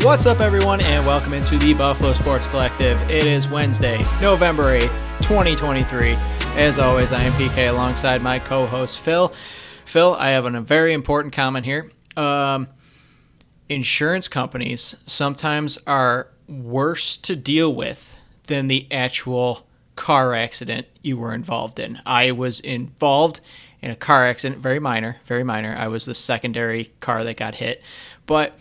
What's up, everyone, and welcome into the Buffalo Sports Collective. It is Wednesday, November 8th, 2023. As always, I am PK alongside my co-host, Phil. Phil, I have a very important comment here. Insurance companies sometimes are worse to deal with than the actual car accident you were involved in. I was involved in a car accident, very minor. I was the secondary car that got hit. But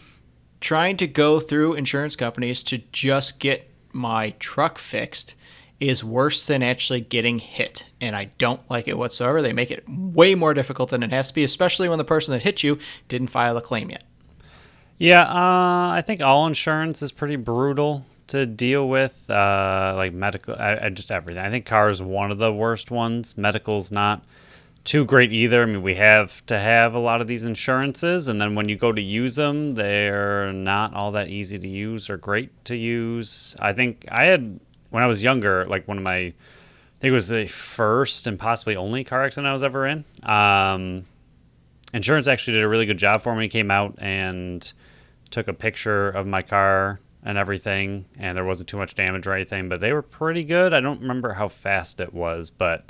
trying to go through insurance companies to just get my truck fixed is worse than actually getting hit, and I don't like it whatsoever. They make it way more difficult than it has to be, especially when the person that hit you didn't file a claim yet. Yeah, I think all insurance is pretty brutal to deal with, like medical, just everything. I think car is one of the worst ones. Medical's not too great either. I mean, we have to have a lot of these insurances, and then when you go to use them, they're not all that easy to use or great to use. I think I had, when I was younger, like one of my, I think it was the first and possibly only car accident I was ever in. Insurance actually did a really good job for me. Came out and took a picture of my car and everything, and there wasn't too much damage or anything, but they were pretty good. I don't remember how fast it was, but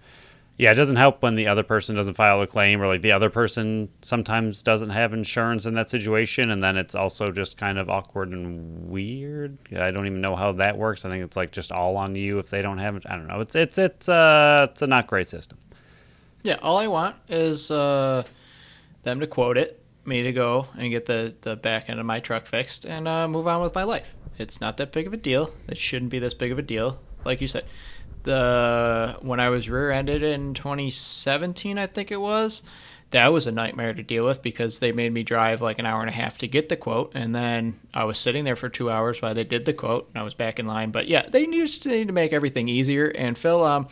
yeah, it doesn't help when the other person doesn't file a claim, or like the other person sometimes doesn't have insurance in that situation, and then it's also just kind of awkward and weird. I don't even know how that works. I think it's like just all on you if they don't have it. I don't know. It's a not great system. Yeah, all I want is them to quote it, me to go and get the back end of my truck fixed and move on with my life. It's not that big of a deal. It shouldn't be this big of a deal, like you said. When I was rear-ended in 2017, I think it was, that was a nightmare to deal with because they made me drive like an hour and a half to get the quote, and then I was sitting there for 2 hours while they did the quote, and I was back in line. But yeah, they just need to make everything easier. And Phil,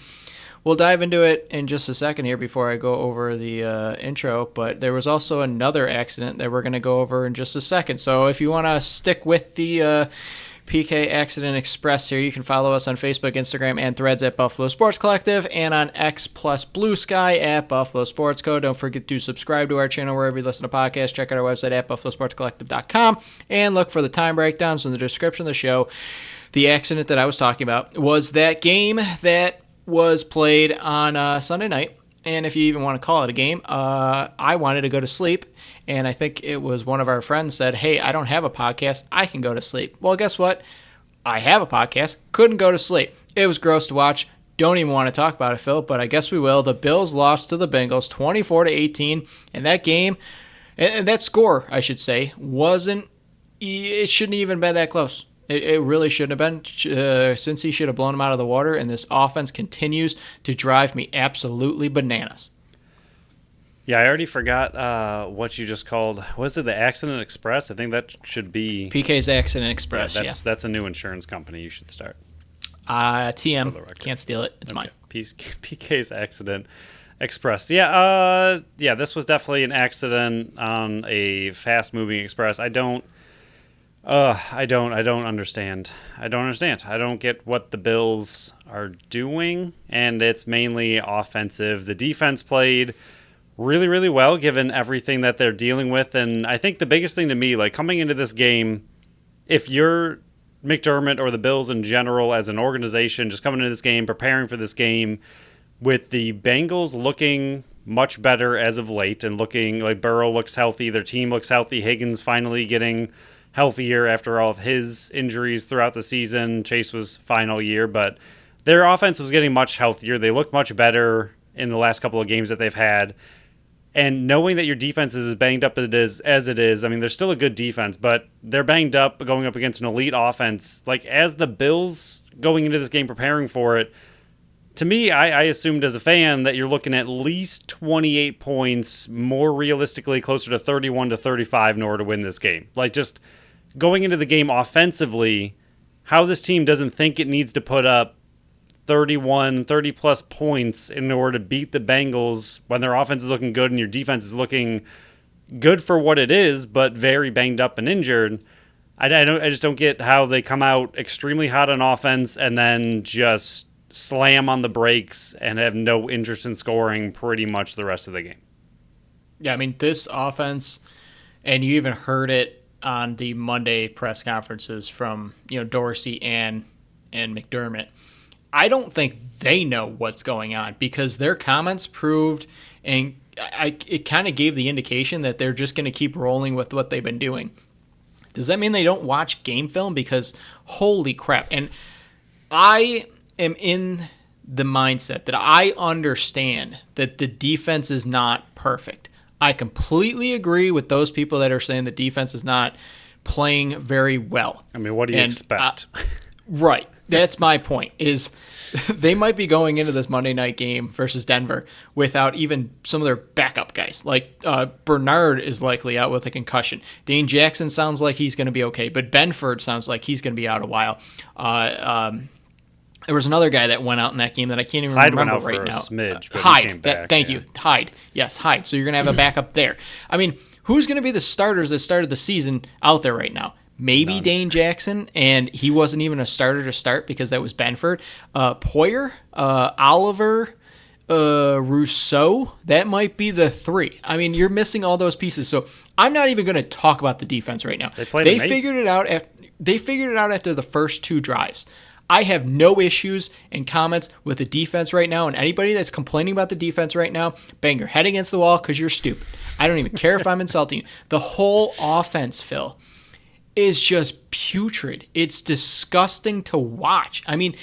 we'll dive into it in just a second here before I go over the intro, but there was also another accident that we're going to go over in just a second. So if you want to stick with the PK Accident Express here, you can follow us on Facebook, Instagram, and Threads at Buffalo Sports Collective, and on X plus Blue Sky at Buffalo Sports Co. Don't forget to subscribe to our channel wherever you listen to podcasts. Check out our website at buffalosportscollective.com, and look for the time breakdowns in the description of the show. The accident that I was talking about was that game that was played on Sunday night, and if you even want to call it a game, I wanted to go to sleep. And I think it was one of our friends said, hey, I don't have a podcast. I can go to sleep. Well, guess what? I have a podcast. Couldn't go to sleep. It was gross to watch. Don't even want to talk about it, Phil, but I guess we will. The Bills lost to the Bengals 24-18. And that game, and that score, I should say, it shouldn't even been that close. It really shouldn't have been. Cincy should have blown them out of the water, and this offense continues to drive me absolutely bananas. Yeah, I already forgot what you just called. Was it the Accident Express? I think that should be PK's Accident Express. Yeah, that's a new insurance company you should start. TM, can't steal it. It's mine. PK's Accident Express. Yeah, this was definitely an accident on a fast-moving express. I don't understand. I don't get what the Bills are doing, and it's mainly offensive. The defense played really, really well given everything that they're dealing with, and I think the biggest thing to me, like coming into this game, if you're McDermott or the Bills in general as an organization, just coming into this game, preparing for this game, with the Bengals looking much better as of late and looking like Burrow looks healthy, their team looks healthy, Higgins finally getting healthier after all of his injuries throughout the season. Chase was final year, but their offense was getting much healthier. They look much better in the last couple of games that they've had. And knowing that your defense is as banged up as it is, I mean, they're still a good defense, but they're banged up going up against an elite offense. Like, as the Bills going into this game preparing for it, to me, I assumed as a fan that you're looking at least 28 points, more realistically closer to 31 to 35 in order to win this game. Like, just going into the game offensively, how this team doesn't think it needs to put up 30-plus points in order to beat the Bengals when their offense is looking good and your defense is looking good for what it is, but very banged up and injured. I just don't get how they come out extremely hot on offense and then just slam on the brakes and have no interest in scoring pretty much the rest of the game. Yeah, I mean, this offense, and you even heard it on the Monday press conferences from Dorsey and McDermott, I don't think they know what's going on, because their comments proved, and it kind of gave the indication that they're just going to keep rolling with what they've been doing. Does that mean they don't watch game film? Because holy crap. And I am in the mindset that I understand that the defense is not perfect. I completely agree with those people that are saying the defense is not playing very well. I mean, what do you expect? Right. That's my point, is they might be going into this Monday night game versus Denver without even some of their backup guys. Like Bernard is likely out with a concussion. Dane Jackson sounds like he's going to be okay, but Benford sounds like he's going to be out a while. There was another guy that went out in that game that I can't even remember right now. Hyde went out for a smidge, but Hyde. he came back. Thank you. Hyde. Yes, Hyde. So you're going to have a backup there. I mean, who's going to be the starters that started the season out there right now? Maybe none. Dane Jackson, and he wasn't even a starter to start because that was Benford. Poyer, Oliver, Rousseau, that might be the three. I mean, you're missing all those pieces. So I'm not even going to talk about the defense right now. They figured it out. They figured it out after the first two drives. I have no issues and comments with the defense right now, and anybody that's complaining about the defense right now, bang your head against the wall because you're stupid. I don't even care if I'm insulting you. The whole offense, Phil, is just putrid. It's disgusting to watch. I mean,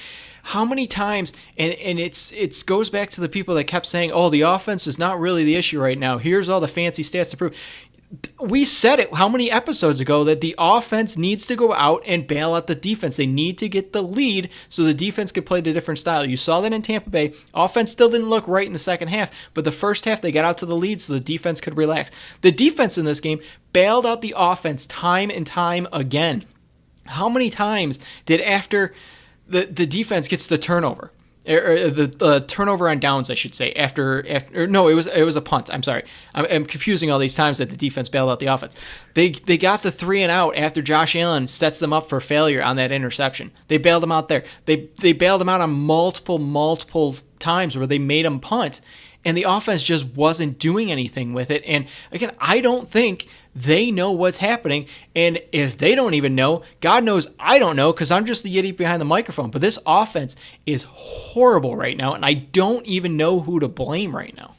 how many times, and it goes back to the people that kept saying, oh, the offense is not really the issue right now. Here's all the fancy stats to prove. We said it how many episodes ago that the offense needs to go out and bail out the defense. They need to get the lead so the defense can play the different style. You saw that in Tampa Bay. Offense still didn't look right in the second half, but the first half they got out to the lead so the defense could relax. The defense in this game bailed out the offense time and time again. How many times did after the defense gets the turnover, or the turnover on downs, I should say, it was a punt. I'm sorry. I'm confusing all these times that the defense bailed out the offense. They got the 3 and out after Josh Allen sets them up for failure on that interception. They bailed them out there. They bailed them out on multiple times where they made them punt, and the offense just wasn't doing anything with it. And again, I don't think they know what's happening. And if they don't even know, God knows I don't know, because I'm just the idiot behind the microphone. But this offense is horrible right now, and I don't even know who to blame right now.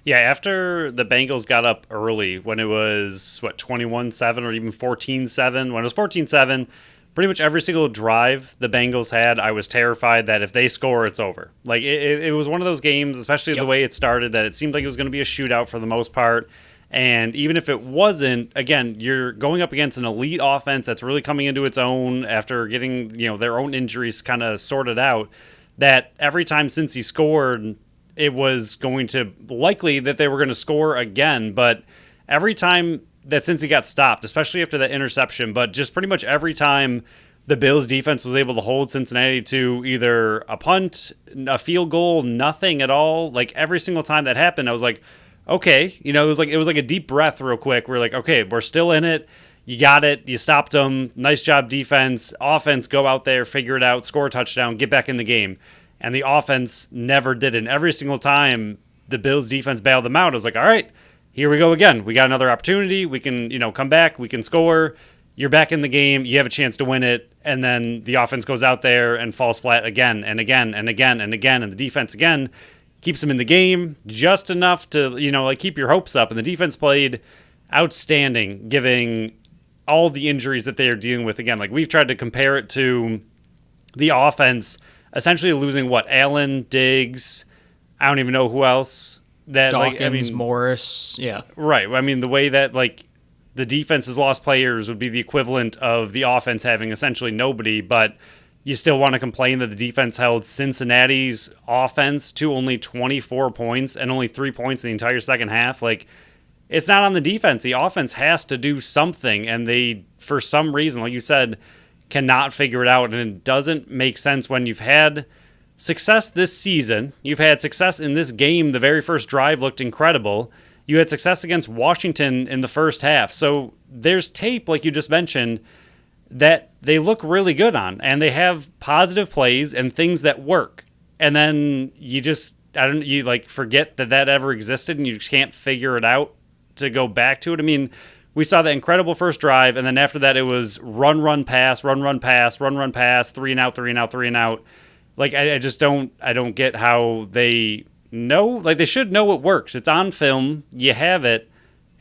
Yeah, after the Bengals got up early, when it was, 21-7 or even 14-7, when it was 14-7, pretty much every single drive the Bengals had, I was terrified that if they score, it's over. Like, it was one of those games, especially the way it started, that it seemed like it was going to be a shootout for the most part. And even if it wasn't, again, you're going up against an elite offense that's really coming into its own after getting, their own injuries kind of sorted out, that every time since he scored, it was going to likely that they were going to score again. But every time that since he got stopped, especially after that interception, but just pretty much every time the Bills defense was able to hold Cincinnati to either a punt, a field goal, nothing at all, like every single time that happened, I was like, okay, it was like a deep breath real quick. We're like, okay, we're still in it. You got it. You stopped them. Nice job, defense. Offense, go out there, figure it out, score a touchdown, get back in the game. And the offense never did it. And every single time the Bills defense bailed them out, I was like, all right, here we go again. We got another opportunity. We can, come back. We can score. You're back in the game. You have a chance to win it. And then the offense goes out there and falls flat again and again and again and again. And the defense again keeps them in the game just enough to, keep your hopes up. And the defense played outstanding, giving all the injuries that they are dealing with. Again, like we've tried to compare it to the offense essentially losing Allen, Diggs, I don't even know who else. Dawkins, Morris, yeah. Right. I mean, the way that, the defense has lost players would be the equivalent of the offense having essentially nobody, but you still want to complain that the defense held Cincinnati's offense to only 24 points and only 3 points in the entire second half. It's not on the defense. The offense has to do something, and they, for some reason, like you said, cannot figure it out. And it doesn't make sense when you've had success this season. You've had success in this game. The very first drive looked incredible. You had success against Washington in the first half. So there's tape, like you just mentioned, that they look really good on, and they have positive plays and things that work. And then you forget that ever existed, and you can't figure it out to go back to it. I mean, we saw the incredible first drive, and then after that it was run, pass, run, pass, 3 and out, 3 and out, 3 and out. Like, I just don't get how they know. Like, they should know it works. It's on film. You have it,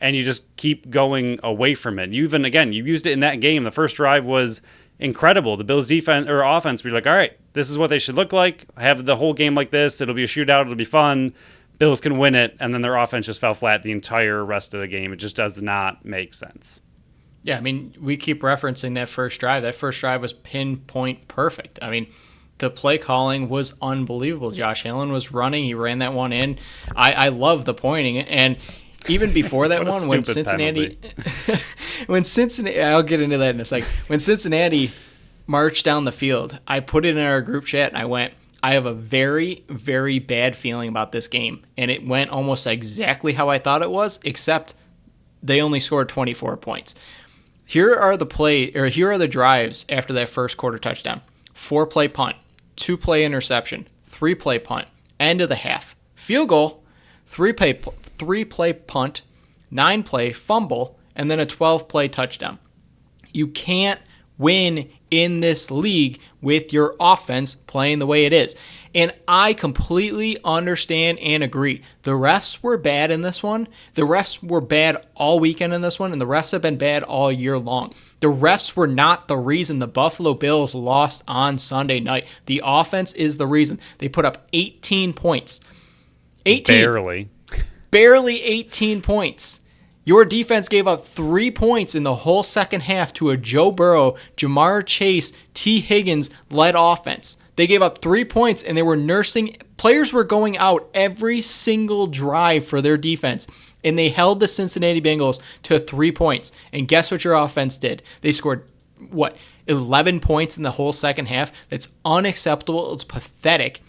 and you just keep going away from it. You used it in that game. The first drive was incredible. The Bills' defense or offense, we're like, all right, this is what they should look like. Have the whole game like this. It'll be a shootout. It'll be fun. Bills can win it, and then their offense just fell flat the entire rest of the game. It just does not make sense. Yeah, I mean, we keep referencing that first drive. That first drive was pinpoint perfect. I mean, the play calling was unbelievable. Josh Allen was running. He ran that one in. I love the pointing. And even before that one, when Cincinnati, I'll get into that in a second. When Cincinnati marched down the field, I put it in our group chat and I went, I have a very, very bad feeling about this game. And it went almost exactly how I thought it was, except they only scored 24 points. Here are the drives after that first quarter touchdown. 4-play punt, 2-play interception, 3-play punt, end of the half. Field goal, 3-play punt, 9-play fumble, and then a 12-play touchdown. You can't win in this league with your offense playing the way it is. And I completely understand and agree. The refs were bad in this one. The refs were bad all weekend in this one, and the refs have been bad all year long. The refs were not the reason the Buffalo Bills lost on Sunday night. The offense is the reason. They put up 18 points. 18. Barely 18 points. Your defense gave up 3 points in the whole second half to a Joe Burrow, Jamar Chase, T. Higgins-led offense. They gave up 3 points, and they were nursing. Players were going out every single drive for their defense, and they held the Cincinnati Bengals to 3 points. And guess what your offense did? They scored, 11 points in the whole second half? That's unacceptable. It's pathetic.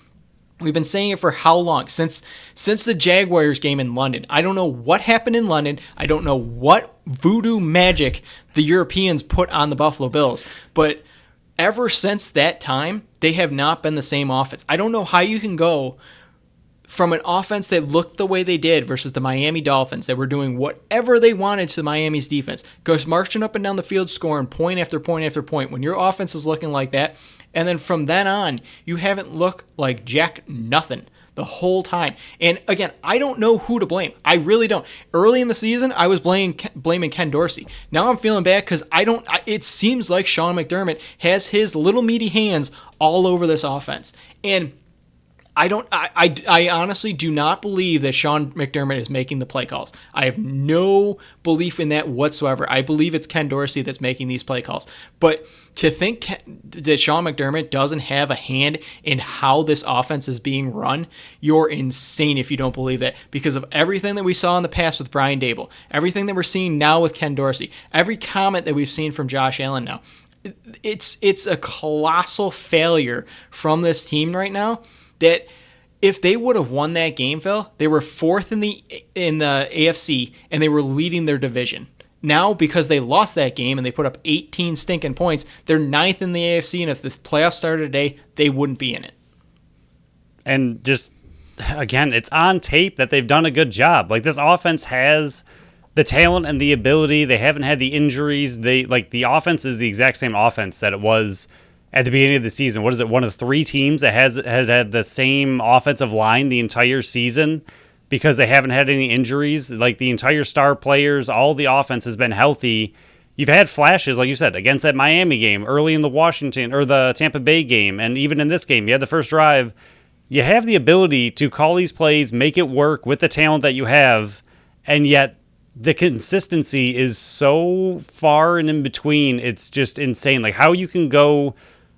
We've been saying it for how long? Since the Jaguars game in London. I don't know what happened in London. I don't know what voodoo magic the Europeans put on the Buffalo Bills. But ever since that time, they have not been the same offense. I don't know how you can go from an offense that looked the way they did versus the Miami Dolphins that were doing whatever they wanted to Miami's defense, goes marching up and down the field scoring point after point after point. When your offense is looking like that, and then from then on, you haven't looked like jack nothing the whole time. And again, I don't know who to blame. I really don't. Early in the season, I was blaming Ken Dorsey. Now I'm feeling bad because it seems like Sean McDermott has his little meaty hands all over this offense. And I honestly do not believe that Sean McDermott is making the play calls. I have no belief in that whatsoever. I believe it's Ken Dorsey that's making these play calls. But to think that Sean McDermott doesn't have a hand in how this offense is being run, you're insane if you don't believe that, because of everything that we saw in the past with Brian Daboll, everything that we're seeing now with Ken Dorsey, every comment that we've seen from Josh Allen now. It's a colossal failure from this team right now. That if they would have won that game, Phil, they were fourth in the AFC and they were leading their division. Now, because they lost that game and they put up 18 stinking points, they're ninth in the AFC, and if the playoffs started today, they wouldn't be in it. And just, again, it's on tape that they've done a good job. Like, this offense has the talent and the ability. They haven't had the injuries. The offense is the exact same offense that it was at the beginning of the season. What is it? One of 3 teams that has had the same offensive line the entire season because they haven't had any injuries. Like, the entire star players, all the offense has been healthy. You've had flashes, like you said, against that Miami game, early in the Washington or the Tampa Bay game, and even in this game, you had the first drive. You have the ability to call these plays, make it work with the talent that you have, and yet the consistency is so far and in between. It's just insane. Like, how you can go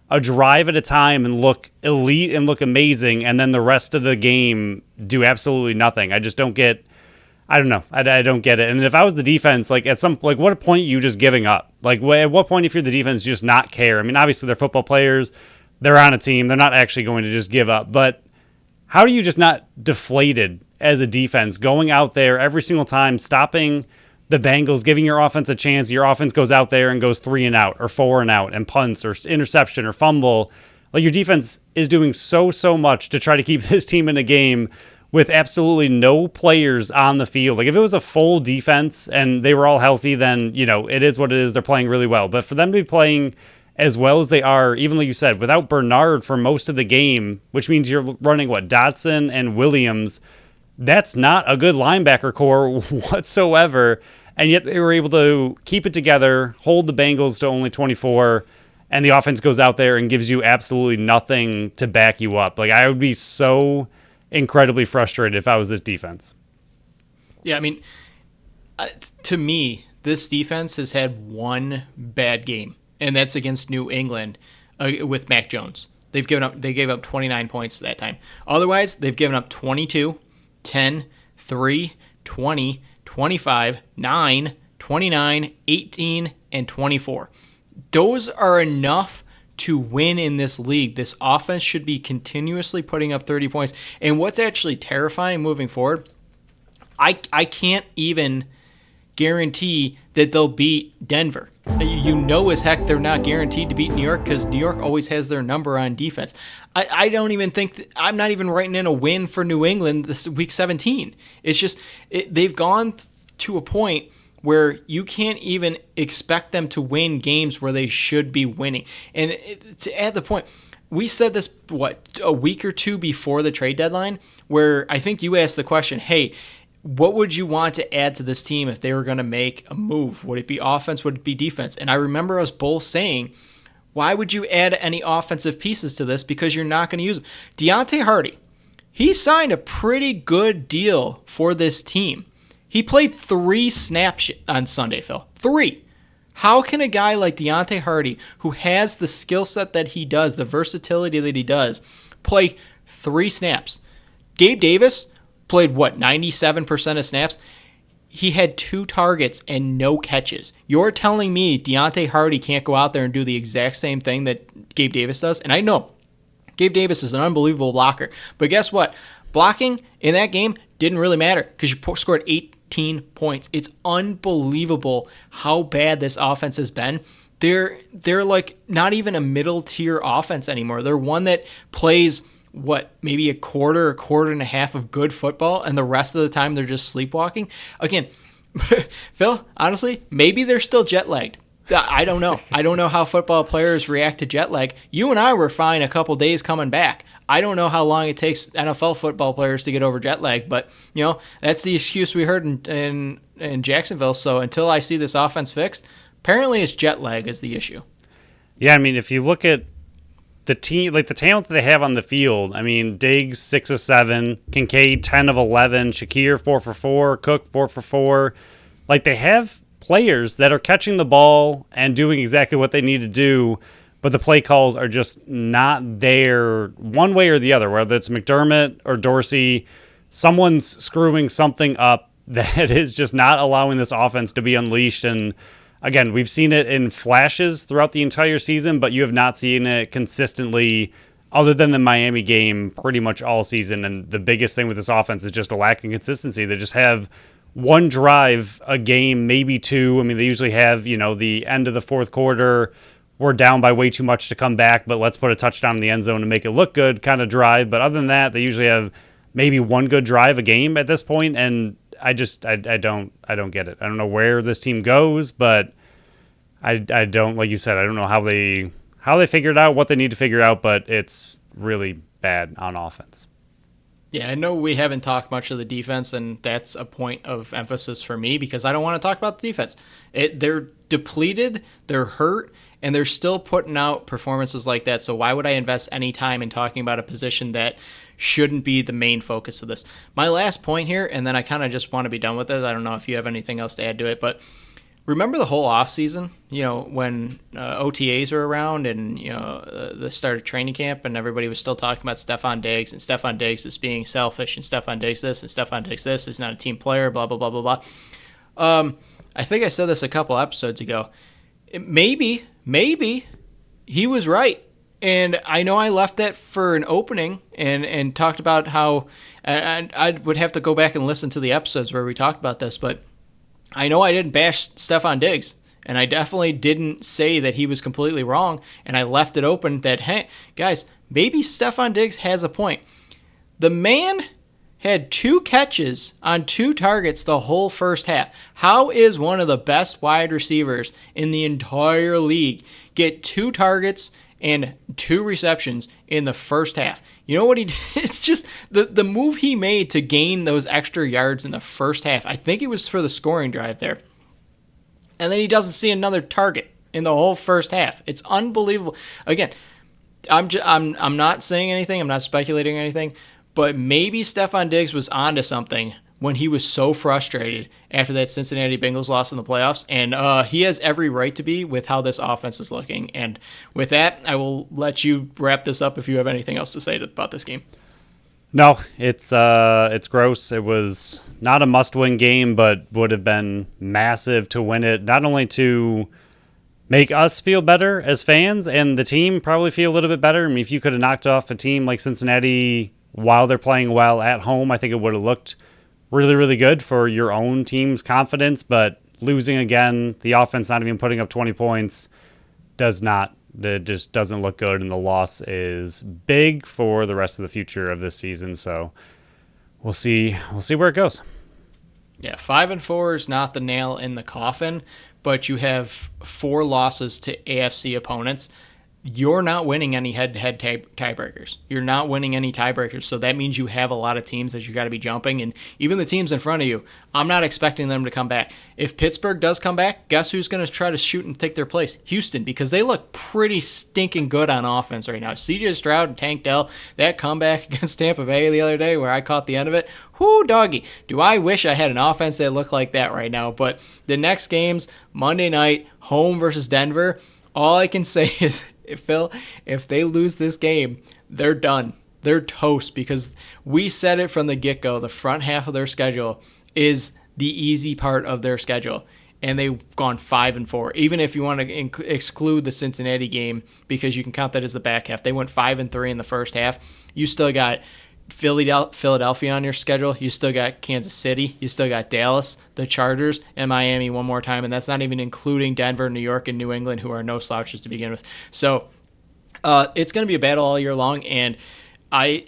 a drive at a time and look elite and look amazing, and then the rest of the game do absolutely nothing. I just don't get. I don't know. I don't get it. And if I was the defense, like what point are you just giving up? Like, at what point, if you're the defense, just not care? I mean, obviously they're football players, they're on a team, they're not actually going to just give up. But how are you just not deflated as a defense, going out there every single time, stopping the Bengals, giving your offense a chance? Your offense goes out there and goes 3 and out or 4 and out and punts or interception or fumble. Like, your defense is doing so much to try to keep this team in a game with absolutely no players on the field. Like if it was a full defense and they were all healthy, then, it is what it is. They're playing really well. But for them to be playing as well as they are, even like you said, without Bernard for most of the game, which means you're running Dotson and Williams, that's not a good linebacker core whatsoever. And yet they were able to keep it together, hold the Bengals to only 24, and the offense goes out there and gives you absolutely nothing to back you up. Like, I would be so incredibly frustrated if I was this defense. Yeah, I mean, to me, this defense has had one bad game, and that's against New England with Mac Jones. They gave up 29 points that time. Otherwise, they've given up 22, 10, 3, 20, 25, 9, 29, 18, and 24. Those are enough to win in this league. This offense should be continuously putting up 30 points. And what's actually terrifying moving forward, I can't even guarantee that they'll beat Denver. As heck they're not guaranteed to beat New York because New York always has their number on defense. I don't even think I'm not even writing in a win for New England this week 17. It's just they've gone to a point where you can't even expect them to win games where they should be winning. And to add the point, we said this, a week or two before the trade deadline, where I think you asked the question, hey, what would you want to add to this team if they were going to make a move? Would it be offense? Would it be defense? And I remember us both saying, why would you add any offensive pieces to this? Because you're not going to use them. Deontay Hardy, he signed a pretty good deal for this team. He played 3 snaps on Sunday, Phil. 3. How can a guy like Deontay Hardy, who has the skill set that he does, the versatility that he does, play 3 snaps? Gabe Davis played, 97% of snaps? He had 2 targets and no catches. You're telling me Deontay Hardy can't go out there and do the exact same thing that Gabe Davis does? And I know Gabe Davis is an unbelievable blocker. But guess what? Blocking in that game didn't really matter because you scored 18 points. It's unbelievable how bad this offense has been. They're like not even a middle tier offense anymore. They're one that plays maybe a quarter and a half of good football, and the rest of the time they're just sleepwalking. Again, Phil, honestly, maybe they're still jet lagged. I don't know. I don't know how football players react to jet lag. You and I were fine a couple days coming back. I don't know how long it takes NFL football players to get over jet lag, but that's the excuse we heard in Jacksonville. So until I see this offense fixed, apparently it's jet lag is the issue. Yeah, I mean, if you look at the team, like the talent that they have on the field, I mean, Diggs 6 of 7, Kincaid 10 of 11, Shakir 4 for 4, Cook 4 for 4. Like they have players that are catching the ball and doing exactly what they need to do, but the play calls are just not there one way or the other, whether it's McDermott or Dorsey. Someone's screwing something up that is just not allowing this offense to be unleashed. And again, we've seen it in flashes throughout the entire season, but you have not seen it consistently other than the Miami game pretty much all season. And the biggest thing with this offense is just a lack of consistency. They just have one drive a game, maybe 2. I mean, they usually have, the end of the fourth quarter, we're down by way too much to come back, but let's put a touchdown in the end zone to make it look good kind of drive. But other than that, they usually have maybe one good drive a game at this point, and I don't get it. I don't know where this team goes, but I don't, like you said, I don't know how they figured out what they need to figure out, but it's really bad on offense. Yeah, I know we haven't talked much of the defense, and that's a point of emphasis for me because I don't want to talk about the defense. They're depleted, they're hurt, and they're still putting out performances like that. So why would I invest any time in talking about a position that shouldn't be the main focus of this? My last point here, and then I kind of just want to be done with it. I don't know if you have anything else to add to it, but remember the whole offseason, when OTAs were around and, the start of training camp and everybody was still talking about Stephon Diggs and Stephon Diggs is being selfish and Stephon Diggs this and Stephon Diggs this is not a team player, blah, blah, blah, blah, blah. I think I said this a couple episodes ago. Maybe he was right. And I know I left that for an opening and talked about how, and I would have to go back and listen to the episodes where we talked about this, but I know I didn't bash Stephon Diggs, and I definitely didn't say that he was completely wrong, and I left it open that, hey, guys, maybe Stephon Diggs has a point. The man had 2 catches on 2 targets the whole first half. How is one of the best wide receivers in the entire league get 2 targets and 2 receptions in the first half? You know what he did? It's just the move he made to gain those extra yards in the first half. I think it was for the scoring drive there. And then he doesn't see another target in the whole first half. It's unbelievable. Again, I'm not saying anything. I'm not speculating anything. But maybe Stephon Diggs was onto something when he was so frustrated after that Cincinnati Bengals loss in the playoffs. And he has every right to be with how this offense is looking. And with that, I will let you wrap this up if you have anything else to say about this game. No, it's gross. It was not a must-win game, but would have been massive to win it, not only to make us feel better as fans and the team probably feel a little bit better. I mean, if you could have knocked off a team like Cincinnati while they're playing well at home, I think it would have looked really, really good for your own team's confidence. But losing again, the offense not even putting up 20 points it just doesn't look good, and the loss is big for the rest of the future of this season. So we'll see where it goes. Yeah, 5-4 is not the nail in the coffin, but you have 4 losses to AFC opponents. You're not winning any head-to-head tiebreakers. You're not winning any tiebreakers, so that means you have a lot of teams that you got to be jumping, and even the teams in front of you, I'm not expecting them to come back. If Pittsburgh does come back, guess who's going to try to shoot and take their place? Houston, because they look pretty stinking good on offense right now. CJ Stroud and Tank Dell, that comeback against Tampa Bay the other day where I caught the end of it, whoo, doggy. Do I wish I had an offense that looked like that right now? But the next games, Monday night, home versus Denver, all I can say is, Phil, if they lose this game, they're done. They're toast, because we said it from the get-go. The front half of their schedule is the easy part of their schedule, and they've gone 5-4. Even if you want to exclude the Cincinnati game, because you can count that as the back half, they went 5-3 in the first half. You still got Philadelphia on your schedule. You still got Kansas City. You still got Dallas, the Chargers, and Miami one more time. And that's not even including Denver, New York, and New England, who are no slouches to begin with. So it's going to be a battle all year long. And I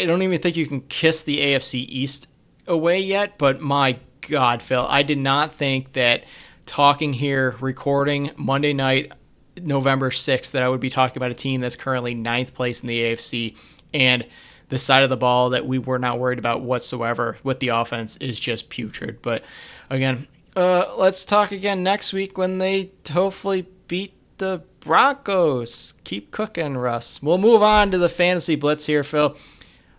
don't even think you can kiss the AFC East away yet. But my God, Phil, I did not think that talking here, recording Monday night, November 6th, that I would be talking about a team that's currently 9th place in the AFC. And the side of the ball that we were not worried about whatsoever with the offense is just putrid. But again, let's talk again next week when they hopefully beat the Broncos. Keep cooking, Russ. We'll move on to the Fantasy Blitz here, Phil.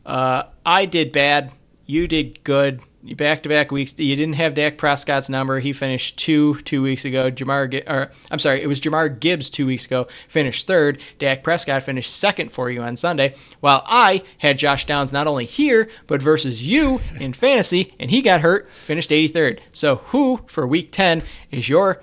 I did bad. You did good. Back-to-back weeks. You didn't have Dak Prescott's number. He finished 2 weeks ago. It was Jamar Gibbs 2 weeks ago. Finished 3rd. Dak Prescott finished 2nd for you on Sunday. While I had Josh Downs not only here, but versus you in fantasy, and he got hurt, finished 83rd. So who, for week 10, is your...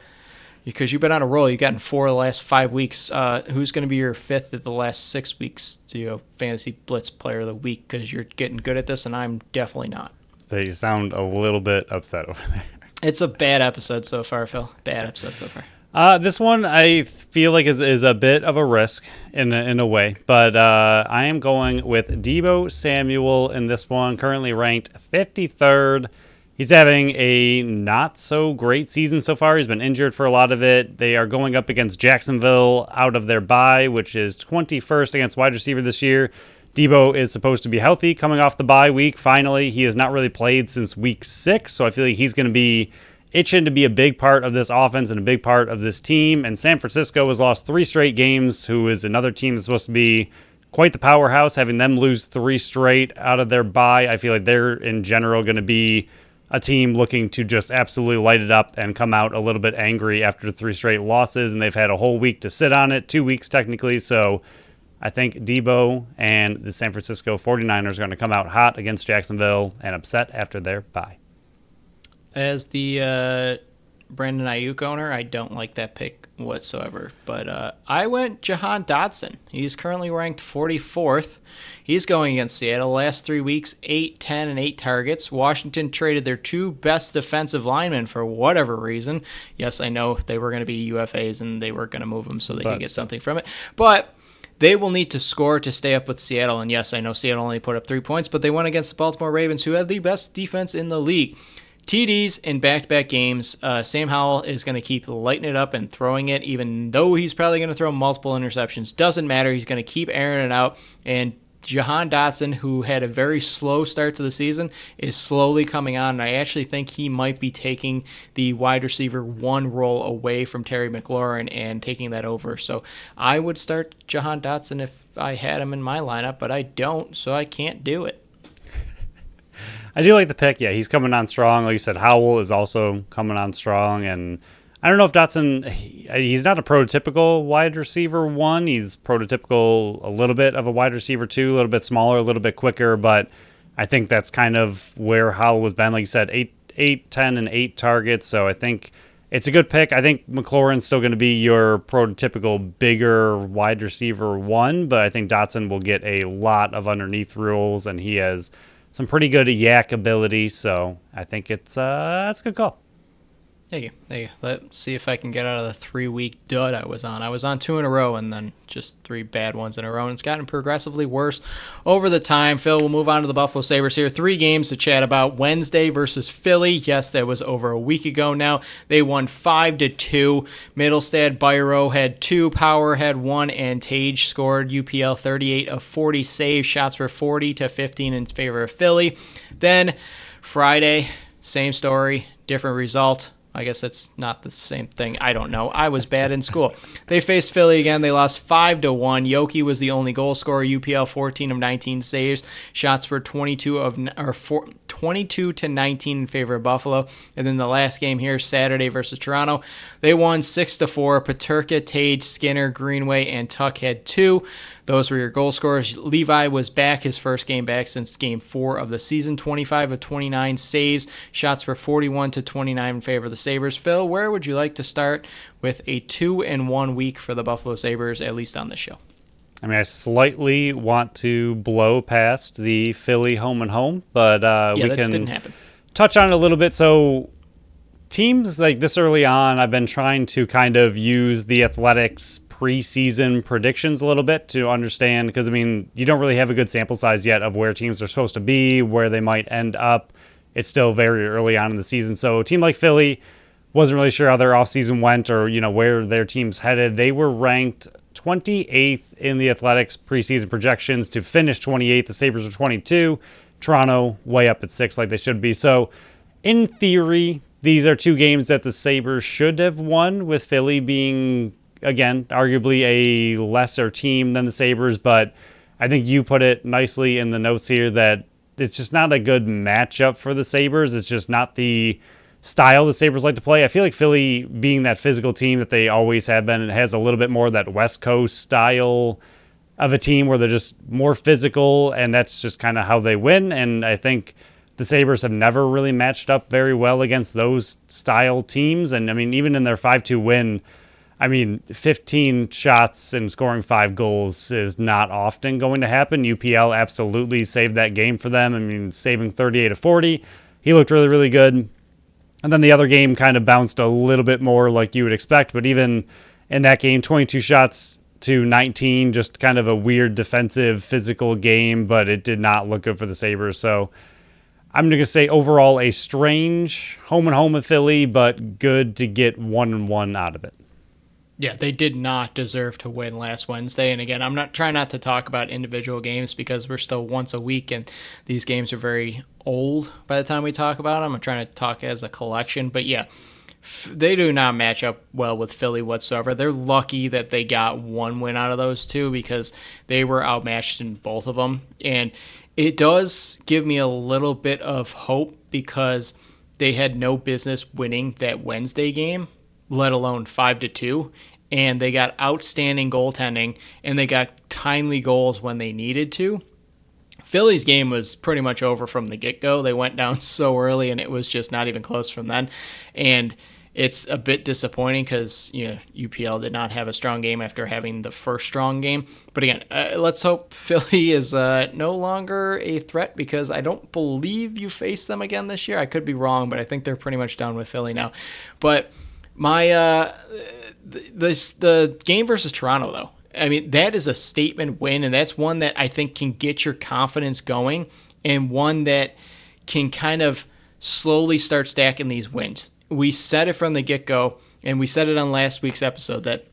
Because you've been on a roll. You've gotten 4 of the last 5 weeks. Who's going to be your 5th of the last 6 weeks to Fantasy Blitz Player of the Week? Because you're getting good at this, and I'm definitely not. So you sound a little bit upset over there. It's a bad episode so far, Phil. Bad episode so far. This one I feel like is a bit of a risk in a way, but I am going with Deebo Samuel in this one, currently ranked 53rd. He's having a not so great season so far. He's been injured for a lot of it. They are going up against Jacksonville out of their bye, which is 21st against wide receiver this year. Deebo is supposed to be healthy coming off the bye week. Finally, he has not really played since week 6, so I feel like he's going to be itching to be a big part of this offense and a big part of this team. And San Francisco has lost 3 straight games, who is another team that's supposed to be quite the powerhouse. Having them lose 3 straight out of their bye, I feel like they're in general going to be a team looking to just absolutely light it up and come out a little bit angry after 3 straight losses, and they've had a whole week to sit on it, 2 weeks technically. So I think Deebo and the San Francisco 49ers are going to come out hot against Jacksonville and upset after their bye. As the Brandon Ayuk owner, I don't like that pick whatsoever. But I went Jahan Dotson. He's currently ranked 44th. He's going against Seattle. Last 3 weeks, 8, 10, and 8 targets. Washington traded their 2 best defensive linemen for whatever reason. Yes, I know they were going to be UFAs and they were going to move them so they could get something from it. But They will need to score to stay up with Seattle. And yes, I know Seattle only put up 3 points, but they went against the Baltimore Ravens, who have the best defense in the league. TDs in back-to-back games. Sam Howell is going to keep lighting it up and throwing it, even though he's probably going to throw multiple interceptions. Doesn't matter. He's going to keep airing it out. And Jahan Dotson, who had a very slow start to the season, is slowly coming on. And I actually think he might be taking the wide receiver 1 role away from Terry McLaurin and taking that over. So I would start Jahan Dotson if I had him in my lineup, but I don't, so I can't do it. I do like the pick. Yeah, he's coming on strong. Like you said, Howell is also coming on strong. And I don't know if Dotson, he's not a prototypical wide receiver 1. He's prototypical a little bit of a wide receiver 2, a little bit smaller, a little bit quicker. But I think that's kind of where Howell has been. Like you said, 8, 10, and 8 targets. So I think it's a good pick. I think McLaurin's still going to be your prototypical bigger wide receiver 1. But I think Dotson will get a lot of underneath rules, and he has some pretty good yak ability, so I think it's a good call. Thank you. Let's see if I can get out of the 3-week dud I was on. I was on 2 in a row and then just 3 bad ones in a row, and it's gotten progressively worse over the time. Phil, we'll move on to the Buffalo Sabres here. 3 games to chat about. Wednesday versus Philly. Yes, that was over a week ago now. They won 5-2. Middlestad Byro had 2, Power had 1, and Tage scored. UPL 38 of 40 saves. Shots were 40-15 in favor of Philly. Then Friday, same story, different result. I guess that's not the same thing. I don't know. I was bad in school. They faced Philly again. They lost 5-1. Yoki was the only goal scorer. UPL 14 of 19 saves. Shots were 22-19 in favor of Buffalo. And then the last game here, Saturday versus Toronto, they won 6-4. Paterka, Tage, Skinner, Greenway, and Tuck had 2. Those were your goal scorers. Levi was back, his first game back since game 4 of the season. 25 of 29 saves. Shots were 41-29 in favor of the Sabres. Phil, where would you like to start with a 2-1 week for the Buffalo Sabres, at least on this show? I mean, I slightly want to blow past the Philly home and home, but we can didn't happen. Touch on it a little bit. So teams like this early on, I've been trying to kind of use the Athletics preseason predictions a little bit to understand, because I mean, you don't really have a good sample size yet of where teams are supposed to be, where they might end up. It's still very early on in the season. So a team like Philly wasn't really sure how their offseason went, or where their team's headed. They were ranked 28th in the Athletics preseason projections to finish 28th. The Sabres are 22. Toronto way up at 6 like they should be. So in theory, these are 2 games that the Sabres should have won, with Philly being, again, arguably a lesser team than the Sabres. But I think you put it nicely in the notes here that it's just not a good matchup for the Sabres. It's just not the style the Sabres like to play. I feel like Philly, being that physical team that they always have been, it has a little bit more of that West Coast style of a team where they're just more physical, and that's just kind of how they win. And I think the Sabres have never really matched up very well against those style teams. And I mean, even in their 5-2 win, I mean, 15 shots and scoring 5 goals is not often going to happen. UPL absolutely saved that game for them. I mean, saving 38 of 40. He looked really, really good. And then the other game kind of bounced a little bit more like you would expect. But even in that game, 22 shots to 19, just kind of a weird defensive, physical game. But it did not look good for the Sabres. So I'm going to say overall a strange home and home in Philly, but good to get 1-1 out of it. Yeah, they did not deserve to win last Wednesday. And again, I'm not trying not to talk about individual games because we're still once a week and these games are very old by the time we talk about them. I'm trying to talk as a collection. But yeah, they do not match up well with Philly whatsoever. They're lucky that they got 1 win out of those 2 because they were outmatched in both of them. And it does give me a little bit of hope because they had no business winning that Wednesday game, let alone 5-2, and they got outstanding goaltending, and they got timely goals when they needed to. Philly's game was pretty much over from the get-go. They went down so early, and it was just not even close from then. And it's a bit disappointing because UPL did not have a strong game after having the first strong game. But again, let's hope Philly is no longer a threat because I don't believe you face them again this year. I could be wrong, but I think they're pretty much done with Philly now. But the game versus Toronto, though, I mean, that is a statement win, and that's one that I think can get your confidence going, and one that can kind of slowly start stacking these wins. We said it from the get-go, and we said it on last week's episode that,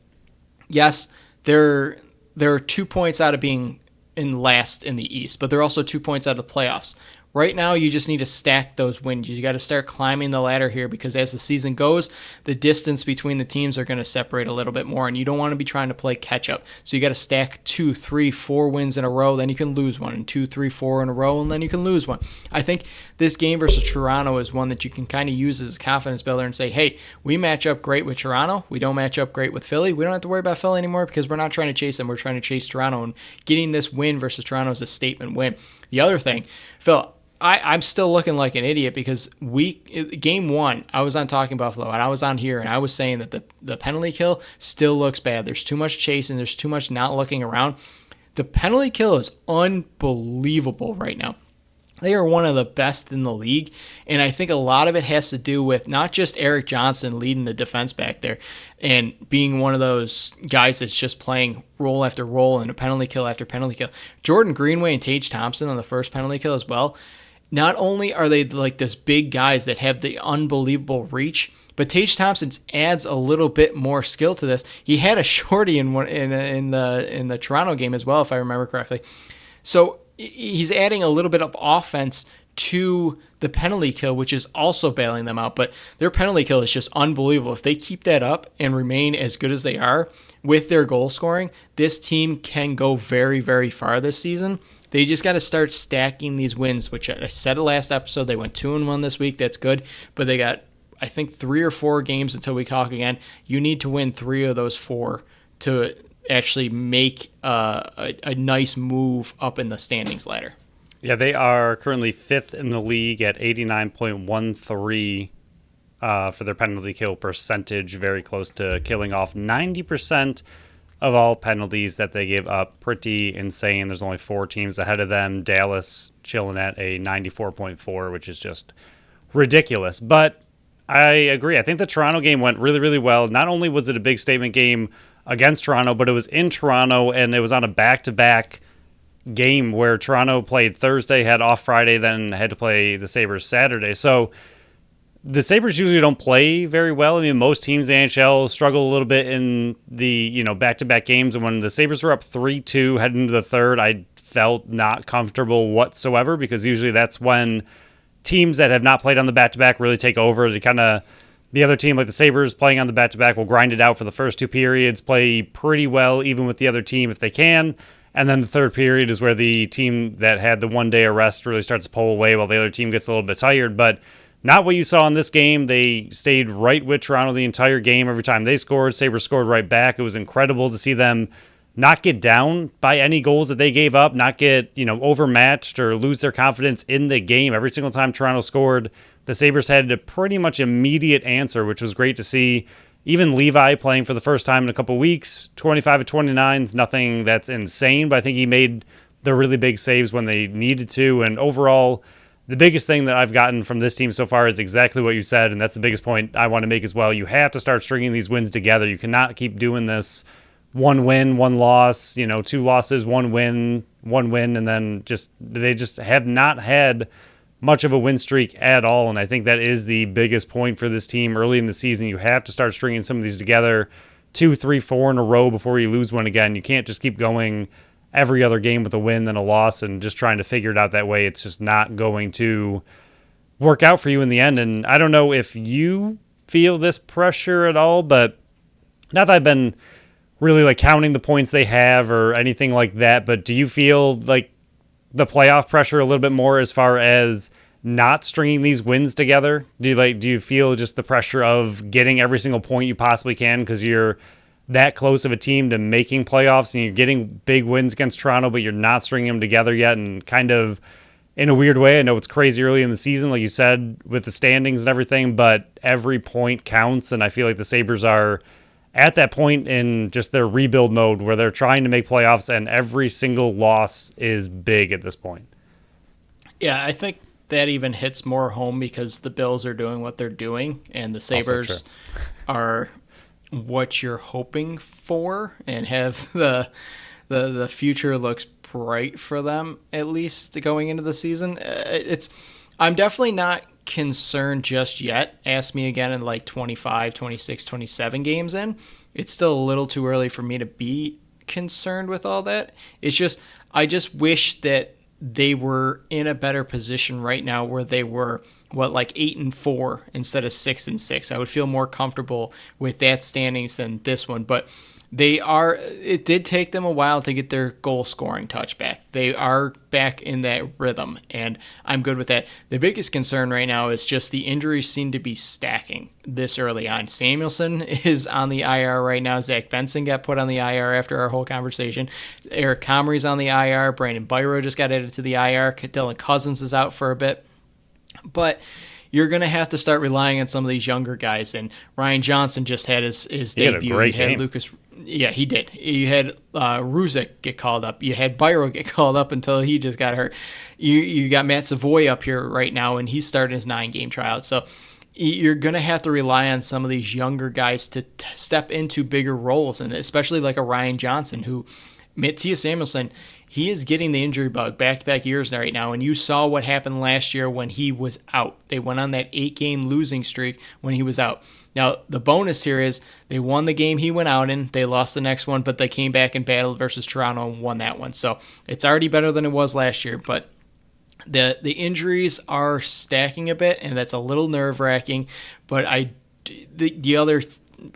yes, they're 2 points out of being in last in the East, but they're also 2 points out of the playoffs. Right now, you just need to stack those wins. You got to start climbing the ladder here, because as the season goes, the distance between the teams are going to separate a little bit more, and you don't want to be trying to play catch up. So you got to stack 2, 3, 4 wins in a row, then you can lose one, and 2, 3, 4 in a row, and then you can lose one. I think this game versus Toronto is one that you can kind of use as a confidence builder and say, hey, we match up great with Toronto. We don't match up great with Philly. We don't have to worry about Philly anymore because we're not trying to chase them. We're trying to chase Toronto, and getting this win versus Toronto is a statement win. The other thing, Phil, I'm still looking like an idiot because game 1, I was on Talking Buffalo, and I was on here, and I was saying that the penalty kill still looks bad. There's too much chasing. There's too much not looking around. The penalty kill is unbelievable right now. They are one of the best in the league, and I think a lot of it has to do with not just Eric Johnson leading the defense back there and being one of those guys that's just playing roll after roll and a penalty kill after penalty kill. Jordan Greenway and Tage Thompson on the first penalty kill as well. Not only are they like this big guys that have the unbelievable reach, but Tage Thompson adds a little bit more skill to this. He had a shorty in the Toronto game as well, if I remember correctly. So he's adding a little bit of offense to the penalty kill, which is also bailing them out. But their penalty kill is just unbelievable. If they keep that up and remain as good as they are with their goal scoring, this team can go very, very far this season. They just got to start stacking these wins, which I said the last episode. They went 2-1 this week. That's good. But they got, I think, 3 or 4 games until we talk again. You need to win 3 of those 4 to actually make a nice move up in the standings ladder. Yeah, they are currently 5th in the league at 89.13 for their penalty kill percentage, very close to killing off 90% of all penalties that they give up. Pretty insane. There's only 4 teams ahead of them. Dallas chilling at a 94.4, which is just ridiculous. But I agree. I think the Toronto game went really, really well. Not only was it a big statement game against Toronto, but it was in Toronto, and it was on a back-to-back game where Toronto played Thursday, had off Friday, then had to play the Sabres Saturday. So the Sabres usually don't play very well. I mean, most teams in the NHL struggle a little bit in the, back-to-back games. And when the Sabres were up 3-2 heading into the third, I felt not comfortable whatsoever, because usually that's when teams that have not played on the back-to-back really take over. The other team, like the Sabres, playing on the back-to-back will grind it out for the first 2 periods, play pretty well even with the other team if they can. And then the third period is where the team that had the one-day arrest really starts to pull away while the other team gets a little bit tired. But not what you saw in this game. They stayed right with Toronto the entire game. Every time they scored, Sabres scored right back. It was incredible to see them not get down by any goals that they gave up, not get overmatched or lose their confidence in the game. Every single time Toronto scored, the Sabres had a pretty much immediate answer, which was great to see. Even Levi playing for the first time in a couple weeks, 25 of 29 is nothing that's insane, but I think he made the really big saves when they needed to. And overall, the biggest thing that I've gotten from this team so far is exactly what you said, and that's the biggest point I want to make as well. You have to start stringing these wins together. You cannot keep doing this 1 win, 1 loss, 2 losses, 1 win, and then they just have not had much of a win streak at all. And I think that is the biggest point for this team early in the season. You have to start stringing some of these together 2, 3, 4 in a row before you lose one again. You can't just keep going every other game with a win then a loss and just trying to figure it out that way. It's just not going to work out for you in the end. And I don't know if you feel this pressure at all, but not that I've been really counting the points they have or anything like that, but do you feel like the playoff pressure a little bit more as far as not stringing these wins together? Do you feel just the pressure of getting every single point you possibly can because you're that close of a team to making playoffs and you're getting big wins against Toronto, but you're not stringing them together yet? And kind of in a weird way, I know it's crazy early in the season, like you said, with the standings and everything, but every point counts. And I feel like the Sabres are at that point in just their rebuild mode where they're trying to make playoffs, and every single loss is big at this point. Yeah, I think that even hits more home because the Bills are doing what they're doing, and the Sabres are what you're hoping for and have the future looks bright for them, at least going into the season. I'm definitely not concerned just yet. Ask me again in like 25, 26, 27 games in. It's still a little too early for me to be concerned with all that. I just wish that they were in a better position right now where they were like 8-4 instead of 6-6. I would feel more comfortable with that standings than this one, but it did take them a while to get their goal scoring touch back. They are back in that rhythm, and I'm good with that. The biggest concern right now is just the injuries seem to be stacking this early on. Samuelson is on the IR right now. Zach Benson got put on the IR after our whole conversation. Eric Comrie's on the IR. Brandon Byro just got added to the IR. Dylan Cousins is out for a bit. But you're going to have to start relying on some of these younger guys. And Ryan Johnson just had his debut. Had a great game. Lucas. Yeah, he did. You had Ruzick get called up. You had Byro get called up until he just got hurt. You got Matt Savoy up here right now, and he's starting his 9-game tryout. So you're going to have to rely on some of these younger guys to step into bigger roles, and especially like a Ryan Johnson, who Matthias Samuelson, he is getting the injury bug back-to-back years right now, and you saw what happened last year when he was out. They went on that 8-game losing streak when he was out. Now, the bonus here is they won the game he went out in. They lost the next one, but they came back and battled versus Toronto and won that one. So it's already better than it was last year, but the injuries are stacking a bit, and that's a little nerve-wracking. But the other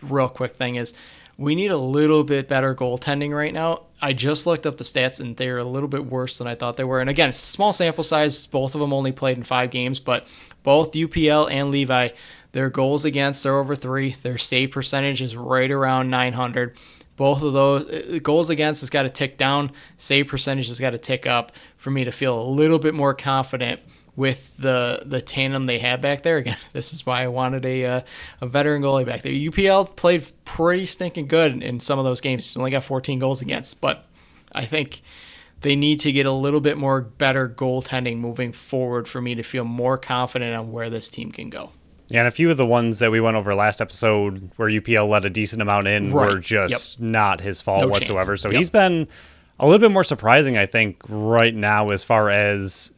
real quick thing is we need a little bit better goaltending right now. I just looked up the stats, and they're a little bit worse than I thought they were. And again, small sample size. Both of them only played in 5 games, but both UPL and Levi, their goals against are over 3. Their save percentage is right around 900. Both of those goals against has got to tick down. Save percentage has got to tick up for me to feel a little bit more confident with the tandem they had back there. Again, this is why I wanted a veteran goalie back there. UPL played pretty stinking good in some of those games. Only got 14 goals against, but I think they need to get a little bit more better goaltending moving forward for me to feel more confident on where this team can go. Yeah, and a few of the ones that we went over last episode where UPL let a decent amount in were just not his fault whatsoever. Chance. So he's been a little bit more surprising, I think, right now as far as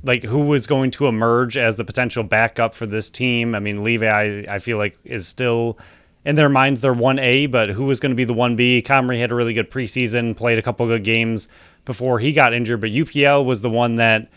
like who was going to emerge as the potential backup for this team. I mean, Levi, I feel like, is still in their minds their 1A, but who was going to be the 1B? Comrie had a really good preseason, played a couple good games before he got injured, but UPL was the one that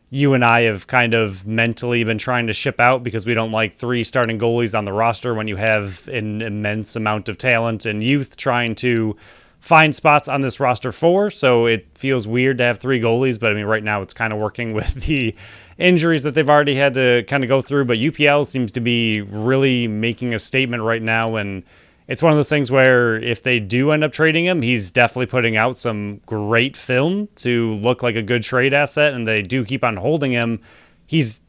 you and I have kind of mentally been trying to ship out because we don't like 3 starting goalies on the roster when you have an immense amount of talent and youth trying to find spots on this roster 4. So it feels weird to have 3 goalies, but I mean, right now it's kind of working with the injuries that they've already had to kind of go through. But UPL seems to be really making a statement right now, and it's one of those things where if they do end up trading him, he's definitely putting out some great film to look like a good trade asset, and they do keep on holding him. He's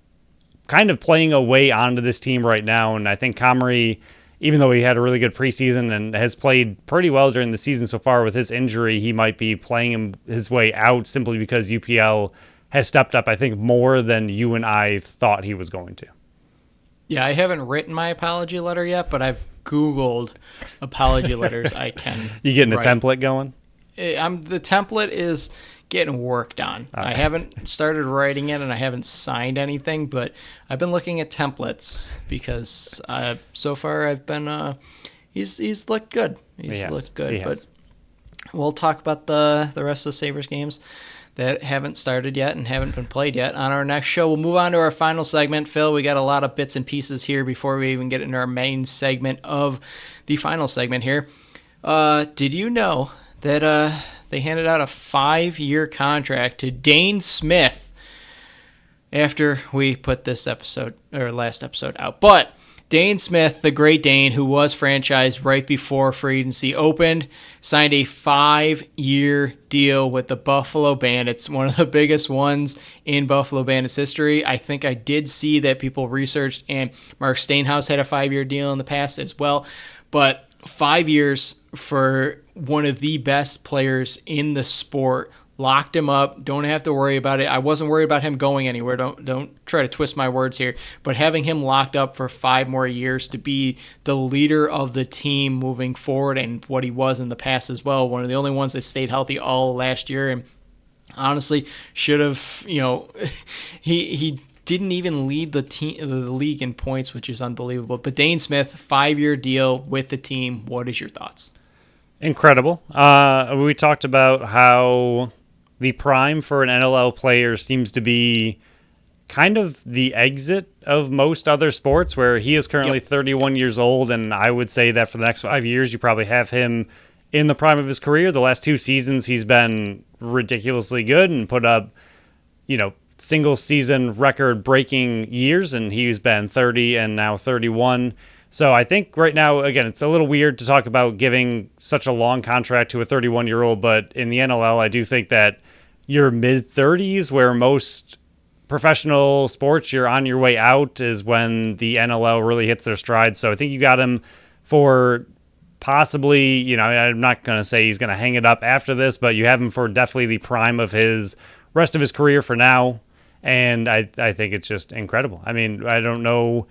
kind of playing a way onto this team right now, and I think Comrie, even though he had a really good preseason and has played pretty well during the season so far with his injury, he might be playing his way out simply because UPL has stepped up, I think, more than you and I thought he was going to. Yeah, I haven't written my apology letter yet, but I've Googled apology letters I can You getting write. a template going? The template is getting worked on. Okay. I haven't started writing it, and I haven't signed anything, but I've been looking at templates because so far I've been he's looked good. He's looked good, but we'll talk about the rest of the Sabres games that haven't started yet and haven't been played yet on our next show. We'll move on to our final segment. Phil, we got a lot of bits and pieces here before we even get into our main segment of the final segment here. Did you know that they handed out a 5-year contract to Dhane Smith after we put this episode or last episode out? But Dhane Smith, the Great Dane, who was franchised right before free agency opened, signed a 5-year deal with the Buffalo Bandits, one of the biggest ones in Buffalo Bandits history. I think I did see that people researched, and Mark Steinhaus had a 5-year deal in the past as well. But 5 years for one of the best players in the sport locked him up. Don't have to worry about it. I wasn't worried about him going anywhere. Don't try to twist my words here. But having him locked up for 5 more years to be the leader of the team moving forward, and what he was in the past as well, one of the only ones that stayed healthy all last year, and honestly should have, he didn't even lead the league in points, which is unbelievable. But Dhane Smith, 5-year deal with the team. What is your thoughts? Incredible. We talked about how the prime for an NLL player seems to be kind of the exit of most other sports, where he is currently 31 years old, and I would say that for the next 5 years, you probably have him in the prime of his career. The last 2 seasons, he's been ridiculously good and put up, single season record breaking years, and he's been 30 and now 31. So I think right now, again, it's a little weird to talk about giving such a long contract to a 31-year-old, but in the NLL, I do think that your mid-30s, where most professional sports, you're on your way out, is when the NLL really hits their stride. So I think you got him for possibly, I'm not going to say he's going to hang it up after this, but you have him for definitely the prime of his rest of his career for now. And I think it's just incredible. I mean, I don't know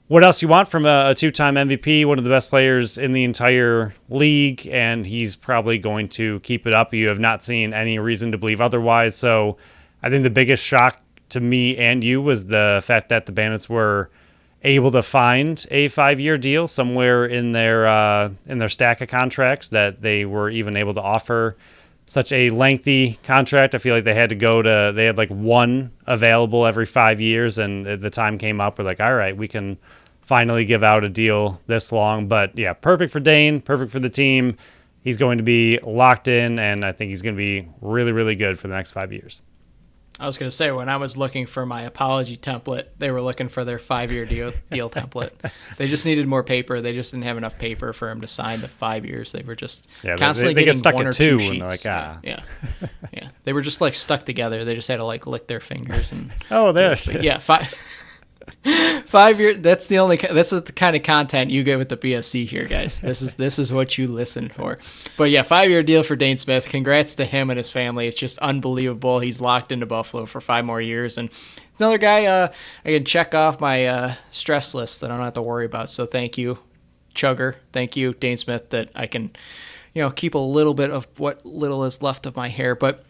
what else you want from a 2-time MVP, one of the best players in the entire league, and he's probably going to keep it up. You have not seen any reason to believe otherwise. So I think the biggest shock to me and you was the fact that the Bandits were able to find a 5-year deal somewhere in their stack of contracts, that they were even able to offer such a lengthy contract. I feel like they had like one available every 5 years, and the time came up, we're like, all right, we can finally give out a deal this long. But yeah, perfect for Dhane, perfect for the team. He's going to be locked in, and I think he's going to be really, really good for the next 5 years. I was going to say, when I was looking for my apology template, they were looking for their 5-year deal template. They just needed more paper. They just didn't have enough paper for him to sign the 5 years. They were just constantly they getting get stuck one at or two 2 sheets. and they're like, Yeah. They were just like stuck together. They just had to like lick their fingers and. Oh, there. Yeah, 5 year. That's the kind of content you get with the BSC here, guys. This is what you listen for. But yeah, 5-year deal for Dhane Smith. Congrats to him and his family. It's just unbelievable. He's locked into Buffalo for 5 more years, and another guy I can check off my stress list that I don't have to worry about. So thank you, Chugger. Thank you, Dhane Smith, that I can keep a little bit of what little is left of my hair. But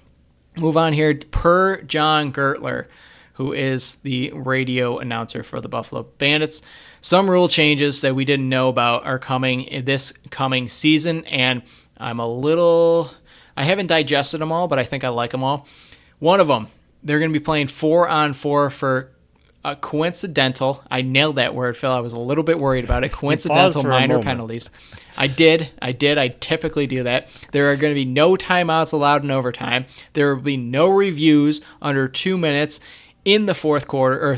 move on here. Per John Gertler, who is the radio announcer for the Buffalo Bandits, some rule changes that we didn't know about are coming in this coming season, and I haven't digested them all, but I think I like them all. One of them, they're going to be playing 4-on-4 for a coincidental. I nailed that word, Phil. I was a little bit worried about it. Coincidental minor penalties. I did. I typically do that. There are going to be no timeouts allowed in overtime. There will be no reviews under 2 minutes in the fourth quarter,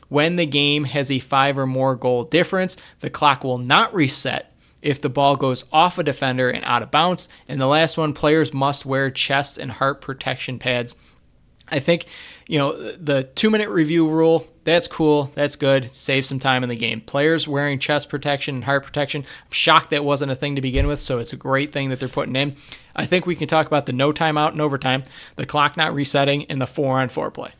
when the game has a 5 or more goal difference. The clock will not reset if the ball goes off a defender and out of bounds. And the last one, players must wear chest and heart protection pads. I think, the 2-minute review rule, that's cool. That's good. Save some time in the game. Players wearing chest protection and heart protection, I'm shocked that wasn't a thing to begin with, so it's a great thing that they're putting in. I think we can talk about the no timeout in overtime, the clock not resetting, and the 4-on-4 play.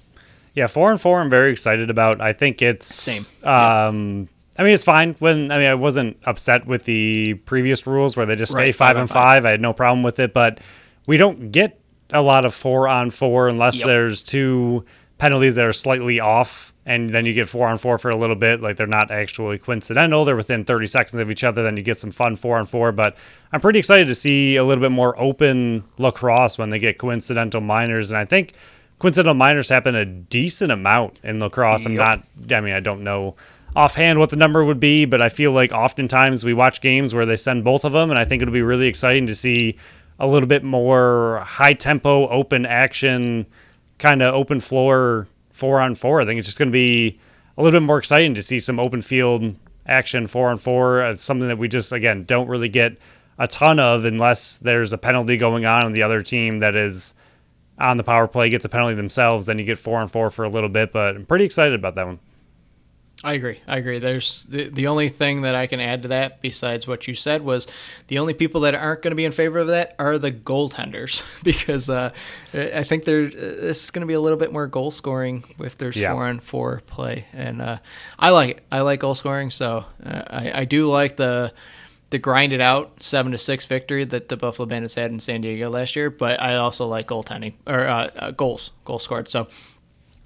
Yeah, 4-on-4 I'm very excited about. I think it's... Same. I mean, it's fine. I wasn't upset with the previous rules where they just stay 5-on-5. I had no problem with it, but we don't get a lot of 4-on-4 unless there's 2 penalties that are slightly off, and then you get 4-on-4 for a little bit. Like, they're not actually coincidental. They're within 30 seconds of each other. Then you get some fun 4-on-4. But I'm pretty excited to see a little bit more open lacrosse when they get coincidental minors, and I think coincidental minors happen a decent amount in lacrosse. I don't know offhand what the number would be, but I feel like oftentimes we watch games where they send both of them, and I think it'll be really exciting to see a little bit more high-tempo, open action, kind of open floor 4-on-4. I think it's just going to be a little bit more exciting to see some open field action 4-on-4. It's something that we just, again, don't really get a ton of unless there's a penalty going on the other team that is on the power play gets a penalty themselves. Then you get 4-on-4 for a little bit, but I'm pretty excited about that one. I agree. There's the only thing that I can add to that besides what you said was the only people that aren't going to be in favor of that are the goaltenders because I think this is going to be a little bit more goal scoring if there's 4-on-4 play, and I like it. I like goal scoring, so I do like the grinded out 7-6 victory that the Buffalo Bandits had in San Diego last year, but I also like goaltending or goals scored. So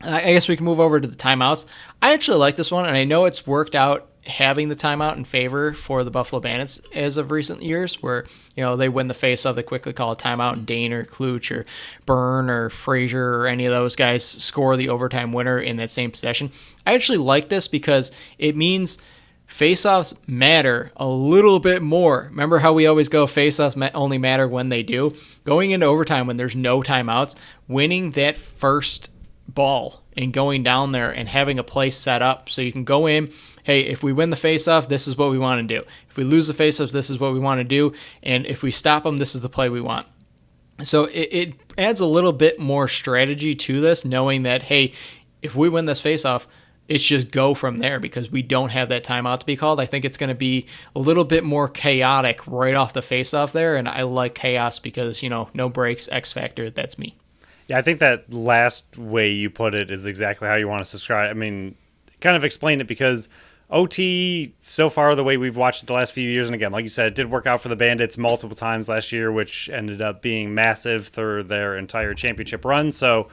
I guess we can move over to the timeouts. I actually like this one, and I know it's worked out having the timeout in favor for the Buffalo Bandits as of recent years, where they win the face-off, they quickly call a timeout, and Dhane or Kluch or Byrne or Frazier or any of those guys score the overtime winner in that same possession. I actually like this because it means face-offs matter a little bit more. Remember how we always go face-offs only matter when they do? Going into overtime when there's no timeouts, winning that first ball and going down there and having a play set up so you can go in, hey, if we win the faceoff, this is what we want to do. If we lose the faceoff, this is what we want to do. And if we stop them, this is the play we want. So it adds a little bit more strategy to this, knowing that, hey, if we win this faceoff, it's just go from there because we don't have that timeout to be called. I think it's going to be a little bit more chaotic right off the faceoff there, and I like chaos because, no breaks, X factor, that's me. Yeah, I think that last way you put it is exactly how you want to subscribe. I mean, kind of explain it because OT, so far, the way we've watched it the last few years, and again, like you said, it did work out for the Bandits multiple times last year, which ended up being massive through their entire championship run. So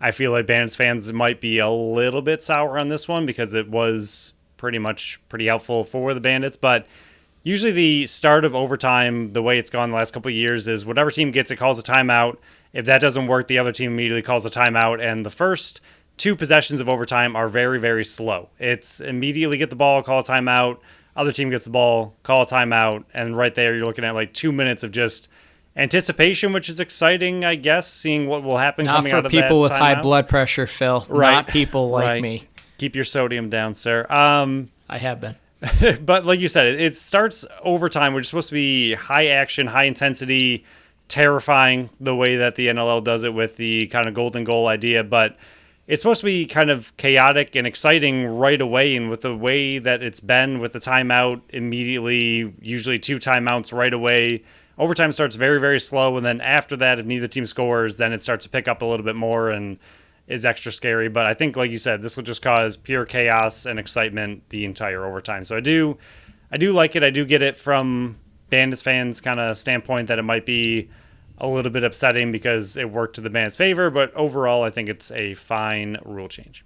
I feel like Bandits fans might be a little bit sour on this one because it was pretty helpful for the Bandits. But usually the start of overtime, the way it's gone the last couple of years, is whatever team gets it calls a timeout. If that doesn't work, the other team immediately calls a timeout, and the first two possessions of overtime are very, very slow. It's immediately get the ball, call a timeout, other team gets the ball, call a timeout, and right there you're looking at like 2 minutes of just anticipation, which is exciting, I guess, seeing what will happen coming out of that timeout. Not for people with high blood pressure, Phil. Right. Not people like me. Keep your sodium down, sir. I have been. But like you said, it starts overtime, which is supposed to be high action, high intensity, terrifying the way that the NLL does it with the kind of golden goal idea, but it's supposed to be kind of chaotic and exciting right away, and with the way that it's been with the timeout immediately, usually 2 timeouts right away, overtime starts very, very slow, and then after that, if neither team scores, then it starts to pick up a little bit more and is extra scary. But I think, like you said, this will just cause pure chaos and excitement the entire overtime. So I do like it. I do get it from Bandits fans kind of standpoint that it might be a little bit upsetting because it worked to the Bandits' favor, but overall I think it's a fine rule change.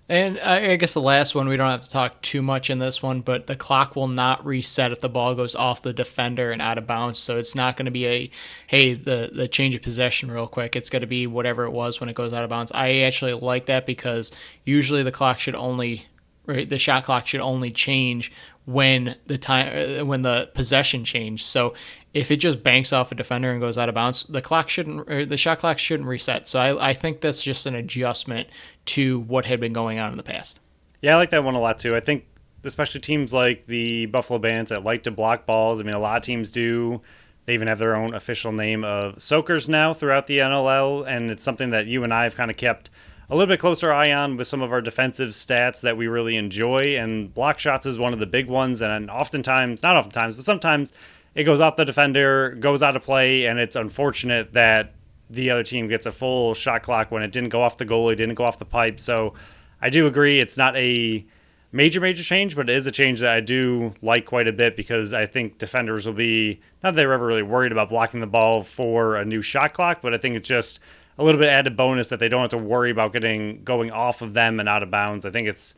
And I guess the last one, we don't have to talk too much in this one, but the clock will not reset if the ball goes off the defender and out of bounds. So it's not going to be the change of possession real quick. It's going to be whatever it was when it goes out of bounds. I actually like that because usually the shot clock should only change when the possession changed. So if it just banks off a defender and goes out of bounds, the shot clock shouldn't reset. So I think that's just an adjustment to what had been going on in the past. Yeah, I like that one a lot too. I think especially teams like the Buffalo Bandits that like to block balls. I mean, a lot of teams do. They even have their own official name of soakers now throughout the NLL, and it's something that you and I have kind of kept a little bit closer eye on with some of our defensive stats that we really enjoy, and block shots is one of the big ones, and sometimes it goes off the defender, goes out of play, and it's unfortunate that the other team gets a full shot clock when it didn't go off the goalie, didn't go off the pipe. So I do agree it's not a major change, but it is a change that I do like quite a bit because I think defenders will be, not that they're ever really worried about blocking the ball for a new shot clock, but I think it's just a little bit added bonus that they don't have to worry about going off of them and out of bounds. I think it's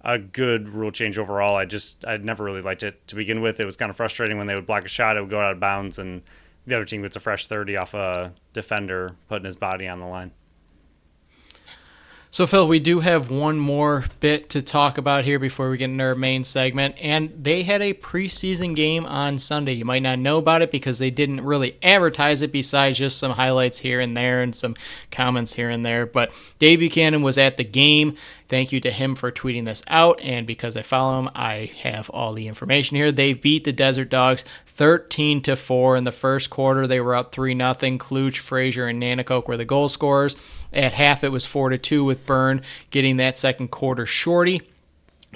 a good rule change overall. I'd never really liked it to begin with. It was kind of frustrating when they would block a shot, it would go out of bounds, and the other team gets a fresh 30 off a defender putting his body on the line. So, Phil, we do have one more bit to talk about here before we get into our main segment, and they had a preseason game on Sunday. You might not know about it because they didn't really advertise it besides just some highlights here and there and some comments here and there, but Dave Buchanan was at the game. Thank you to him for tweeting this out, and because I follow him, I have all the information here. They beat the Desert Dogs 13-4 in the first quarter. They were up 3-0. Kluch, Frazier, and Nanakoke were the goal scorers. At half, it was 4-2 with Byrne getting that second quarter shorty.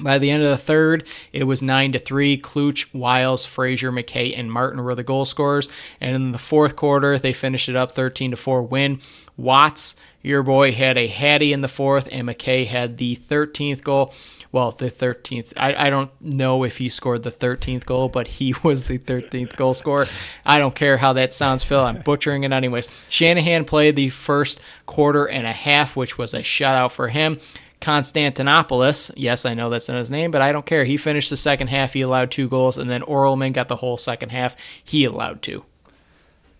By the end of the third, it was 9-3. Kluch, Wiles, Frazier, McKay, and Martin were the goal scorers. And in the fourth quarter, they finished it up 13-4 win. Watts, your boy, had a hattie in the fourth, and McKay had the 13th goal. Well, the 13th. I don't know if he scored the 13th goal, but he was the 13th goal scorer. I don't care how that sounds, Phil. I'm butchering it anyways. Shanahan played the first quarter and a half, which was a shutout for him. Constantinopoulos, yes, I know that's not his name, but I don't care. He finished the second half. He allowed 2 goals, and then Orelman got the whole second half. He allowed 2.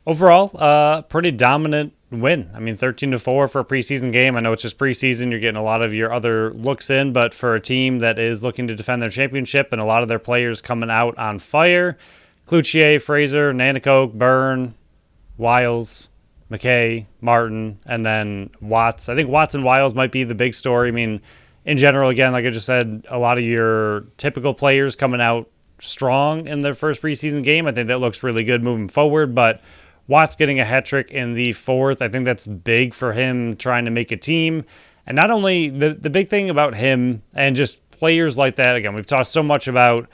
Overall, pretty dominant win. I mean, 13-4 for a preseason game. I know it's just preseason. You're getting a lot of your other looks in, but for a team that is looking to defend their championship and a lot of their players coming out on fire, Cloutier, Fraser, Nanakoke, Byrne, Wiles, McKay, Martin, and then Watts. I think Watts and Wiles might be the big story. I mean, in general, again, like I just said, a lot of your typical players coming out strong in their first preseason game. I think that looks really good moving forward, but Watts getting a hat trick in the fourth, I think that's big for him trying to make a team. And not only the big thing about him and just players like that, again, we've talked so much about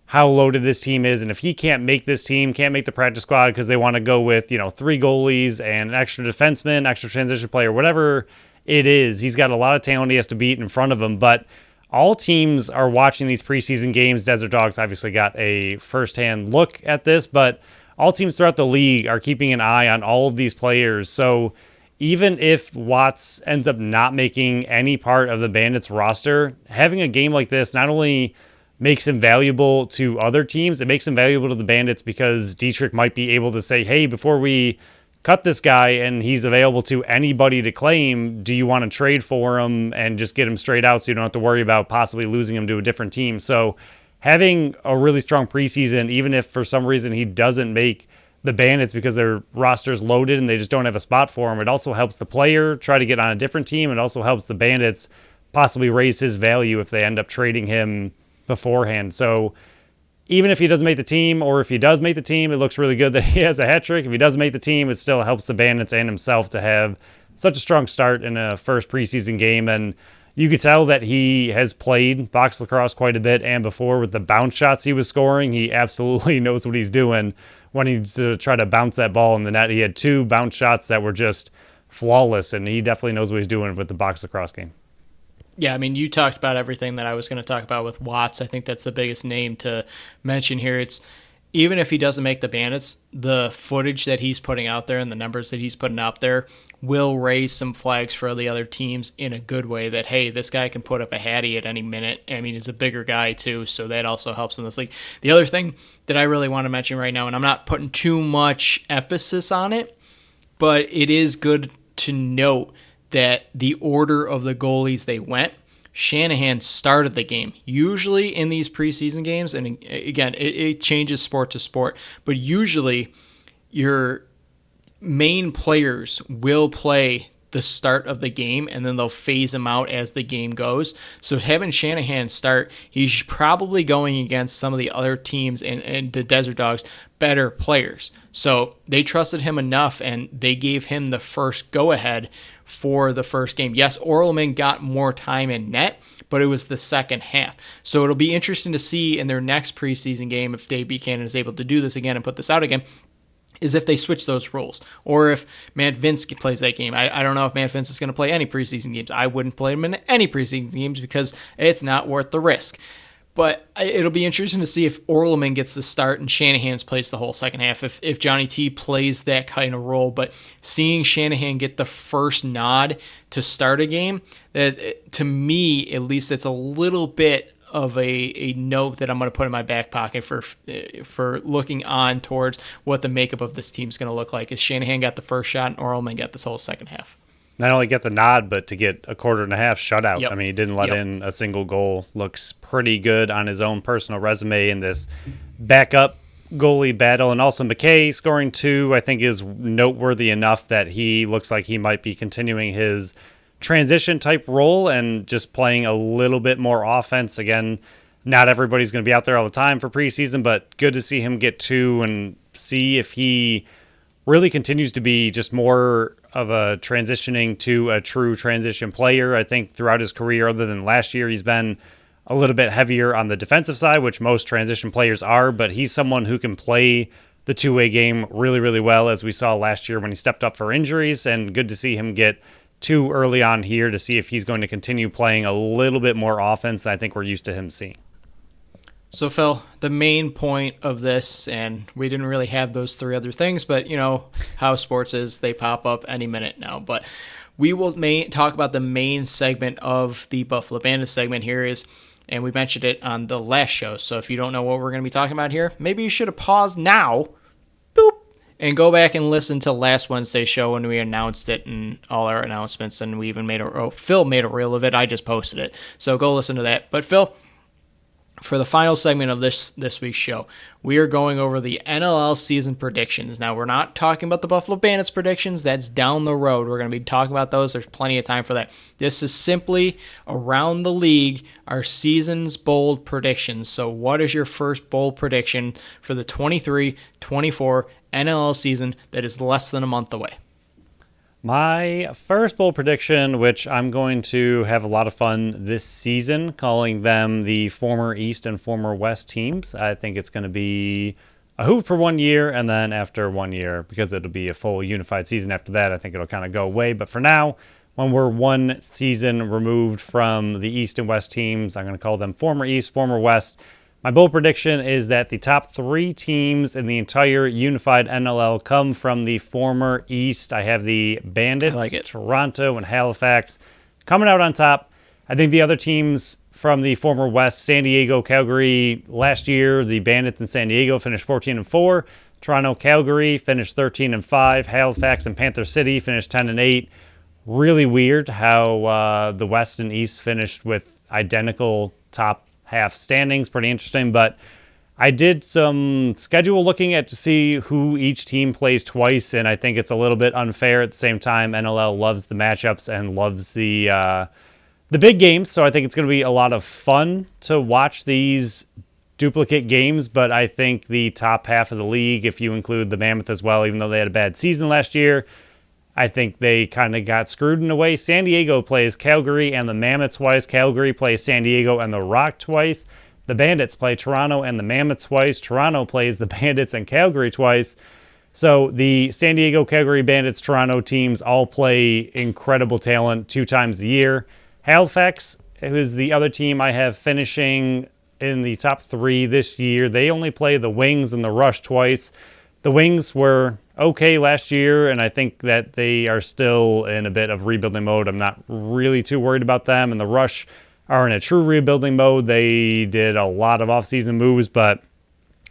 how loaded this team is, and if he can't make this team, can't make the practice squad because they want to go with 3 goalies and an extra defenseman, extra transition player, whatever it is, he's got a lot of talent he has to beat in front of him. But all teams are watching these preseason games. Desert Dogs obviously got a firsthand look at this, but all teams throughout the league are keeping an eye on all of these players. So even if Watts ends up not making any part of the Bandits roster, having a game like this not only makes him valuable to other teams, it makes him valuable to the Bandits because Dietrich might be able to say, hey, before we cut this guy and he's available to anybody to claim, do you want to trade for him and just get him straight out so you don't have to worry about possibly losing him to a different team? So having a really strong preseason, even if for some reason he doesn't make the Bandits because their roster's loaded and they just don't have a spot for him, it also helps the player try to get on a different team. It also helps the Bandits possibly raise his value if they end up trading him beforehand. So even if he doesn't make the team, or if he does make the team, it looks really good that he has a hat trick. If he doesn't make the team, it still helps the Bandits and himself to have such a strong start in a first preseason game. And you could tell that he has played box lacrosse quite a bit, and before with the bounce shots he was scoring, he absolutely knows what he's doing when he's to try to bounce that ball in the net. He had 2 bounce shots that were just flawless, and he definitely knows what he's doing with the box lacrosse game. Yeah, I mean, you talked about everything that I was going to talk about with Watts. I think that's the biggest name to mention here. It's even if he doesn't make the Bandits, the footage that he's putting out there and the numbers that he's putting out there will raise some flags for the other teams in a good way that, hey, this guy can put up a hattie at any minute. I mean, he's a bigger guy too, so that also helps in this league. The other thing that I really want to mention right now, and I'm not putting too much emphasis on it, but it is good to note that the order of the goalies they went, Shanahan started the game. Usually in these preseason games, and again, it changes sport to sport, but usually your main players will play the start of the game, and then they'll phase them out as the game goes. So having Shanahan start, he's probably going against some of the other teams and the Desert Dogs better players. So they trusted him enough, and they gave him the first go-ahead for the first game. Yes, Orelman got more time in net, but it was the second half. So it'll be interesting to see in their next preseason game if Dave Buchanan is able to do this again and put this out again, is if they switch those roles, or if Matt Vince plays that game. I don't know if Matt Vince is going to play any preseason games. I wouldn't play him in any preseason games because it's not worth the risk. But it'll be interesting to see if Orelman gets the start and Shanahan's plays the whole second half, if Johnny T plays that kind of role. But seeing Shanahan get the first nod to start a game, that to me, at least, it's a little bit of a note that I'm going to put in my back pocket for looking on towards what the makeup of this team's going to look like. Is Shanahan got the first shot and Orelman got this whole second half. Not only get the nod, but to get a quarter and a half shutout. Yep. I mean, he didn't let in a single goal. Looks pretty good on his own personal resume in this backup goalie battle. And also McKay scoring 2, I think, is noteworthy enough that he looks like he might be continuing his transition type role and just playing a little bit more offense. Again, not everybody's going to be out there all the time for preseason, but good to see him get 2 and see if he really continues to be just more of a transitioning to a true transition player. I think throughout his career, other than last year, he's been a little bit heavier on the defensive side, which most transition players are, but he's someone who can play the two-way game really, really well, as we saw last year when he stepped up for injuries, and good to see him get 2 early on here to see if he's going to continue playing a little bit more offense than I think we're used to him seeing. So, Phil, the main point of this, and we didn't really have those 3 other things, but you know how sports is, they pop up any minute now. But we will talk about the main segment of the Buffalo Bandits segment here is, and we mentioned it on the last show, so if you don't know what we're going to be talking about here, maybe you should have paused now, boop, and go back and listen to last Wednesday's show when we announced it and all our announcements, and we even Phil made a reel of it. I just posted it, so go listen to that. But Phil, for the final segment of this week's show, we are going over the NLL season predictions. Now, we're not talking about the Buffalo Bandits predictions. That's down the road. We're going to be talking about those. There's plenty of time for that. This is simply around the league, our season's bold predictions. So what is your first bold prediction for the 23-24 NLL season that is less than a month away? My first bold prediction, which I'm going to have a lot of fun this season, calling them the former East and former West teams. I think it's going to be a hoop for 1 year, and then after 1 year, because it'll be a full unified season after that, I think it'll kind of go away. But for now, when we're 1 season removed from the East and West teams, I'm going to call them former East, former West. My bold prediction is that the top 3 teams in the entire unified NLL come from the former East. I have the Bandits, Toronto, and Halifax coming out on top. I think the other teams from the former West, San Diego, Calgary, last year, the Bandits in San Diego finished 14-4. Toronto, Calgary finished 13-5. Halifax and Panther City finished 10-8. Really weird how the West and East finished with identical top half standings. Pretty interesting, but I did some schedule looking at to see who each team plays twice, and I think it's a little bit unfair. At the same time, NLL loves the matchups and loves the big games, so I think it's going to be a lot of fun to watch these duplicate games, but I think the top half of the league, if you include the Mammoth as well, even though they had a bad season last year, I think they kind of got screwed in a way. San Diego plays Calgary and the Mammoth twice. Calgary plays San Diego and the Rock twice. The Bandits play Toronto and the Mammoth twice. Toronto plays the Bandits and Calgary twice. So the San Diego, Calgary, Bandits, Toronto teams all play incredible talent 2 times a year. Halifax, who is the other team I have finishing in the top 3 this year, they only play the Wings and the Rush twice. The Wings were okay last year, and I think that they are still in a bit of rebuilding mode. I'm not really too worried about them. And the Rush are in a true rebuilding mode. They did a lot of offseason moves, but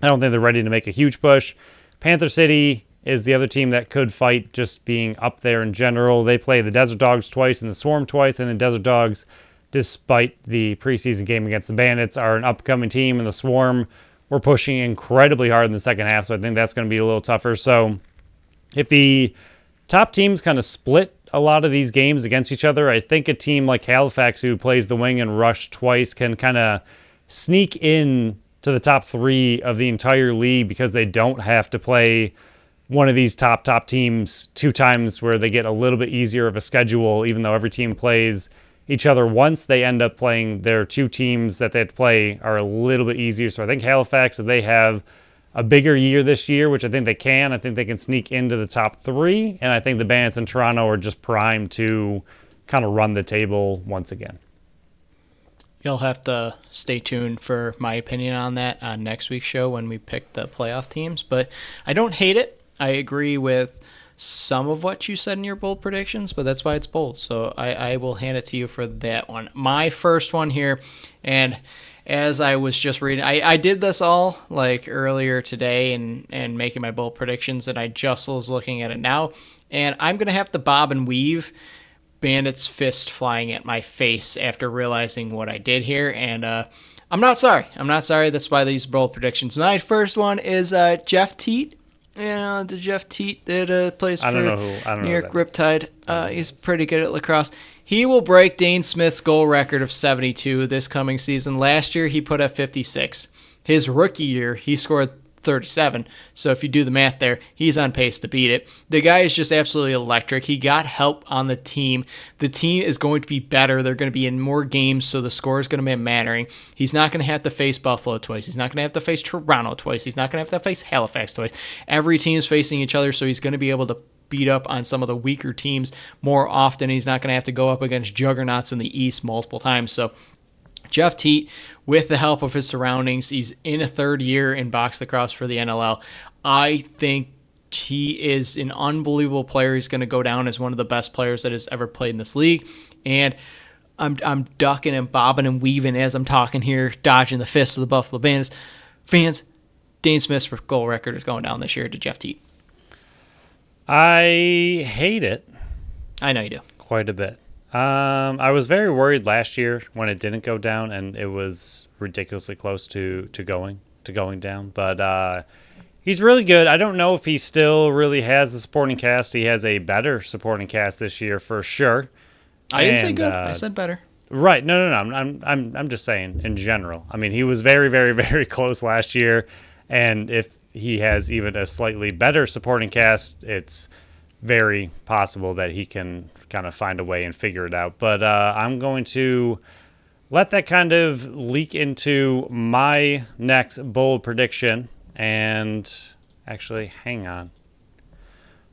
I don't think they're ready to make a huge push. Panther City is the other team that could fight just being up there in general. They play the Desert Dogs twice and the Swarm twice, and the Desert Dogs, despite the preseason game against the Bandits, are an upcoming team, and the Swarm were pushing incredibly hard in the second half, so I think that's going to be a little tougher. So if the top teams kind of split a lot of these games against each other, I think a team like Halifax, who plays the Wing and Rush twice, can kind of sneak in to the top 3 of the entire league because they don't have to play one of these top teams 2 times, where they get a little bit easier of a schedule. Even though every team plays each other once, they end up playing their 2 teams that they have to play are a little bit easier. So I think Halifax, if they have a bigger year this year, which I think they can, I think they can sneak into the top 3. And I think the Bandits in Toronto are just primed to kind of run the table once again. You'll have to stay tuned for my opinion on that on next week's show when we pick the playoff teams. But I don't hate it. I agree with some of what you said in your bold predictions, but that's why it's bold. So I will hand it to you for that one. My first one here, and as I was just reading, I did this all like earlier today and making my bold predictions, and I just was looking at it now, and I'm going to have to bob and weave Bandit's fist flying at my face after realizing what I did here, and I'm not sorry. That's why these bold predictions. My first one is Jeff Teat the Jeff Teat that plays for New York Riptide. He's pretty good at lacrosse. He will break Dhane Smith's goal record of 72 this coming season. Last year, he put up 56. His rookie year, he scored 37. So if you do the math there, he's on pace to beat it. The guy is just absolutely electric. He got help on the team. The team is going to be better. They're going to be in more games, so the score is going to be mattering. He's not going to have to face Buffalo twice. He's not going to have to face Toronto twice. He's not going to have to face Halifax twice. Every team's facing each other, so he's going to be able to beat up on some of the weaker teams more often. He's not going to have to go up against juggernauts in the East multiple times. So Jeff Teat, with the help of his surroundings, he's in a third year in box lacrosse for the NLL. I think he is an unbelievable player. He's going to go down as one of the best players that has ever played in this league. And I'm ducking and bobbing and weaving as I'm talking here, dodging the fists of the Buffalo Bandits. Fans, Dhane Smith's goal record is going down this year to Jeff Teat. I hate it. I know you do. Quite a bit. I was very worried last year when it didn't go down, and it was ridiculously close to going down. But he's really good. I don't know if he still really has the supporting cast. He has a better supporting cast this year for sure. I didn't say good. I said better. Right. No. I'm just saying in general. I mean, he was very, very, very close last year, and if he has even a slightly better supporting cast, it's very possible that he can kind of find a way and figure it out. But I'm going to let that kind of leak into my next bold prediction. And actually, hang on.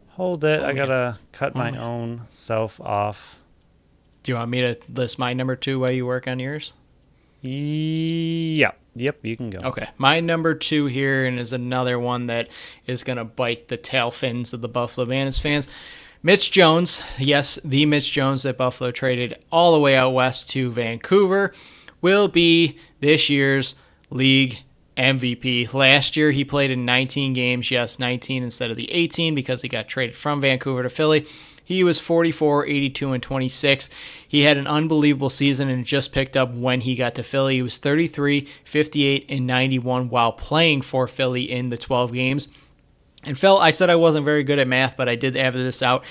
Hold it. I got to cut my own self off. Do you want me to list my number 2 while you work on yours? Yeah. Yep, you can go. Okay. My number 2 here, and is another one that is going to bite the tail fins of the Buffalo Bandits fans. Mitch Jones, yes, the Mitch Jones that Buffalo traded all the way out west to Vancouver, will be this year's league MVP. Last year, he played in 19 games. Yes, 19 instead of the 18 because he got traded from Vancouver to Philly. He was 44, 82, and 26. He had an unbelievable season and just picked up when he got to Philly. He was 33, 58, and 91 while playing for Philly in the 12 games. And Phil, I said I wasn't very good at math, but I did average this out.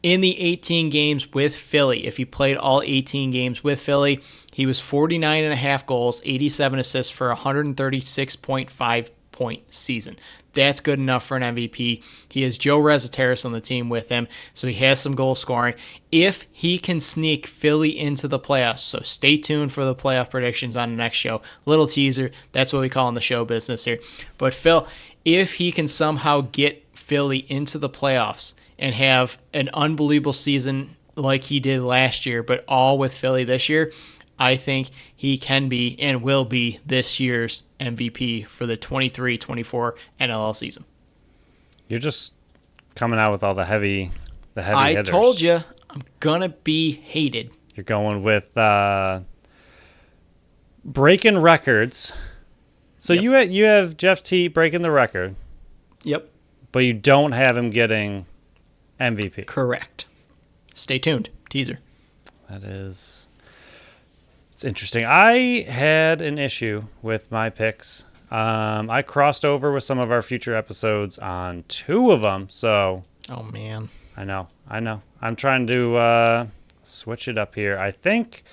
In the 18 games with Philly, if he played all 18 games with Philly, he was 49.5 goals, 87 assists for a 136.5 point season. That's good enough for an MVP. He has Joe Rezateris on the team with him, so he has some goal scoring. If he can sneak Philly into the playoffs, so stay tuned for the playoff predictions on the next show. Little teaser, that's what we call in the show business here. But Phil, if he can somehow get Philly into the playoffs and have an unbelievable season like he did last year, but all with Philly this year, I think he can be and will be this year's MVP for the 23-24 NLL season. You're just coming out with all the heavy hitters. I told you, I'm going to be hated. You're going with breaking records. So yep. you have Jeff T breaking the record. Yep. But you don't have him getting MVP. Correct. Stay tuned. Teaser. It's interesting. I had an issue with my picks. I crossed over with some of our future episodes on 2 of them. So. Oh, man. I know. I'm trying to switch it up here. I think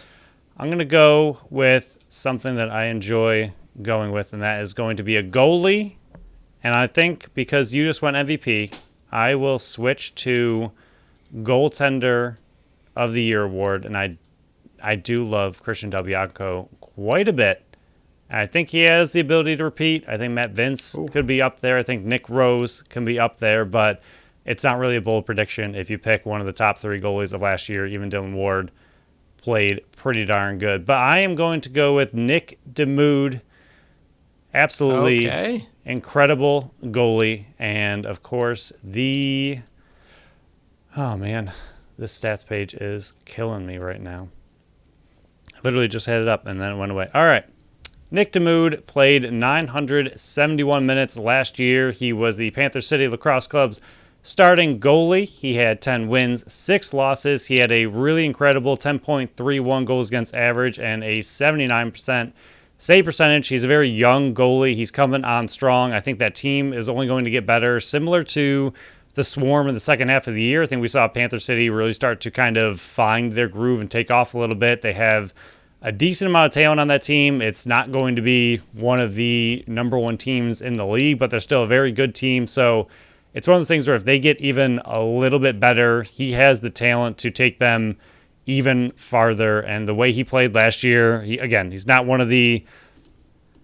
I'm going to go with something that I enjoy going with, and that is going to be a goalie. And I think because you just went MVP, I will switch to goaltender of the year award. And I do love Christian Delbianco quite a bit. And I think he has the ability to repeat. I think Matt Vince could be up there. I think Nick Rose can be up there, but it's not really a bold prediction if you pick one of the top 3 goalies of last year. Even Dylan Ward played pretty darn good. But I am going to go with Nick DeMood. Absolutely incredible goalie. And, of course, oh, man, this stats page is killing me right now. I literally just had it up and then it went away. All right. Nick DeMood played 971 minutes last year. He was the Panther City Lacrosse Club's starting goalie. He had 10 wins, 6 losses. He had a really incredible 10.31 goals against average and a 79% save percentage. He's a very young goalie. He's coming on strong. I think that team is only going to get better, similar to the Swarm in the second half of the year. I think we saw Panther City really start to kind of find their groove and take off a little bit. They have a decent amount of talent on that team. It's not going to be one of the number one teams in the league, but they're still a very good team. So it's one of those things where if they get even a little bit better, he has the talent to take them even farther. And the way he played last year, he's not one of the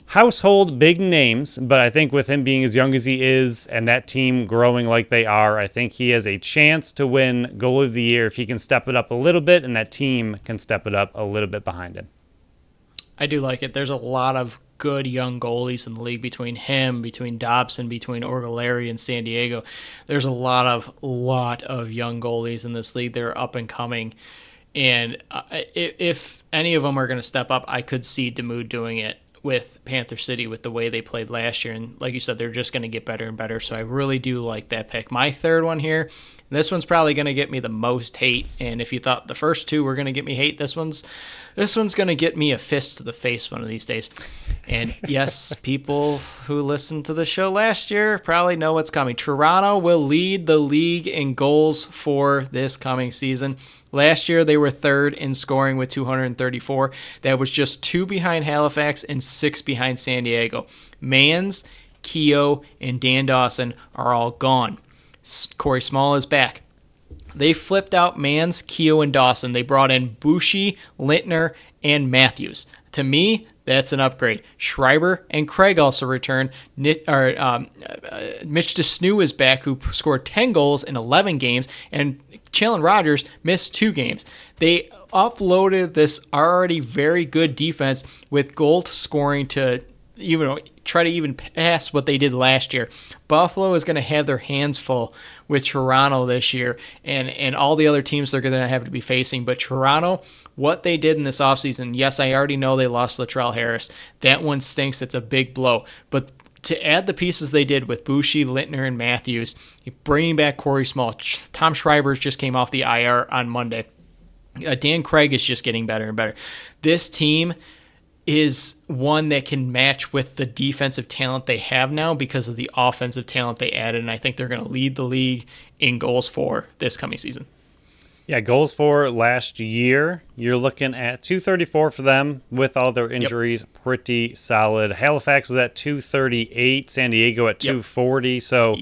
household big names, but I think with him being as young as he is and that team growing like they are, I think he has a chance to win Goal of the Year if he can step it up a little bit and that team can step it up a little bit behind him. I do like it. There's a lot of good young goalies in the league between him, between Dobson, between Orgolari and San Diego. There's a lot of young goalies in this league that are up and coming. And if any of them are going to step up, I could see Damoud doing it with Panther City with the way they played last year. And like you said, they're just going to get better and better. So I really do like that pick. My third one here, this one's probably going to get me the most hate. And if you thought the first two were going to get me hate, this one's going to get me a fist to the face one of these days. And yes, people who listened to the show last year probably know what's coming. Toronto will lead the league in goals for this coming season. Last year, they were third in scoring with 234. That was just 2 behind Halifax and 6 behind San Diego. Mans, Keogh, and Dan Dawson are all gone. Corey Small is back. They flipped out Mans, Keogh, and Dawson. They brought in Bushy, Lintner, and Matthews. To me, that's an upgrade. Schreiber and Craig also returned. Mitch DeSnew is back, who scored 10 goals in 11 games, and Challen Rogers missed 2 games. They uploaded this already very good defense with goal scoring to try to even pass what they did last year. Buffalo is going to have their hands full with Toronto this year and all the other teams they're going to have to be facing. But Toronto, what they did in this offseason, yes, I already know they lost Latrell Harris. That one stinks. It's a big blow. But to add the pieces they did with Bushy, Lintner, and Matthews, bringing back Corey Small, Tom Schreiber's just came off the IR on Monday. Dan Craig is just getting better and better. This team is one that can match with the defensive talent they have now because of the offensive talent they added, and I think they're going to lead the league in goals for this coming season. Yeah, goals for last year, you're looking at 234 for them with all their injuries. Yep. Pretty solid. Halifax was at 238, San Diego at 240, so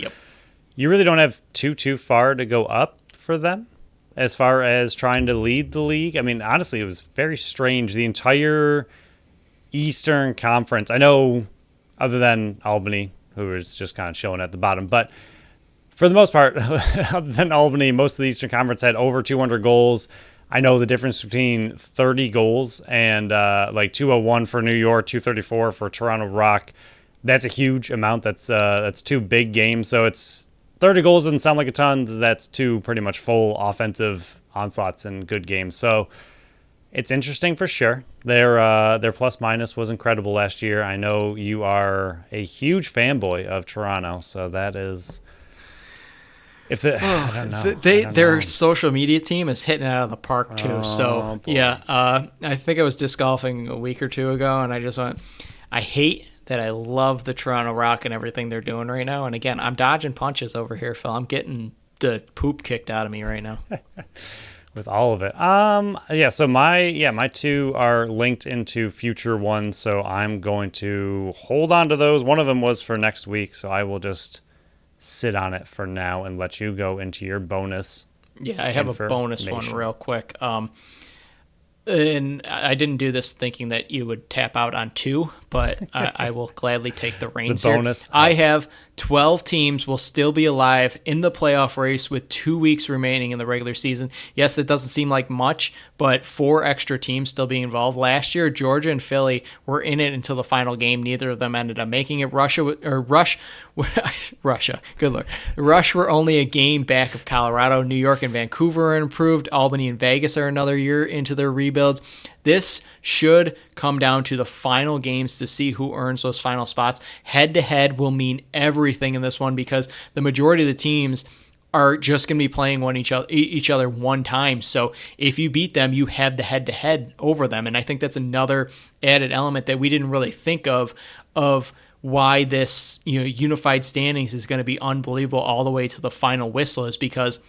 you really don't have too far to go up for them as far as trying to lead the league. I mean, honestly, it was very strange. The entire Eastern Conference, I know other than Albany, who was just kind of chilling at the bottom, but for the most part, other than Albany, most of the Eastern Conference had over 200 goals. I know the difference between 30 goals and like 201 for New York, 234 for Toronto Rock. That's a huge amount. That's 2 big games. So it's 30 goals doesn't sound like a ton. That's 2 pretty much full offensive onslaughts and good games. So it's interesting for sure. Their plus minus was incredible last year. I know you are a huge fanboy of Toronto, so that is. I don't know. Their social media team is hitting it out of the park too. I think I was disc golfing a week or 2 ago, and I just went. I hate that I love the Toronto Rock and everything they're doing right now. And again, I'm dodging punches over here, Phil. I'm getting the poop kicked out of me right now. With all of it. So my 2 are linked into future ones, so I'm going to hold on to those. One of them was for next week, so I will just sit on it for now and let you go into your bonus. Yeah, I have a bonus one real quick. And I didn't do this thinking that you would tap out on 2, but I will gladly take the reins the bonus here. I have 12 teams will still be alive in the playoff race with 2 weeks remaining in the regular season. Yes, it doesn't seem like much, but 4 extra teams still being involved. Last year, Georgia and Philly were in it until the final game. Neither of them ended up making it. Russia, good lord. Rush were only a game back of Colorado. New York and Vancouver are improved. Albany and Vegas are another year into their rebuilds. This should come down to the final games to see who earns those final spots. Head-to-head will mean everything in this one because the majority of the teams are just going to be playing each other one time. So if you beat them, you have the head-to-head over them. And I think that's another added element that we didn't really think of why this unified standings is going to be unbelievable all the way to the final whistle, is because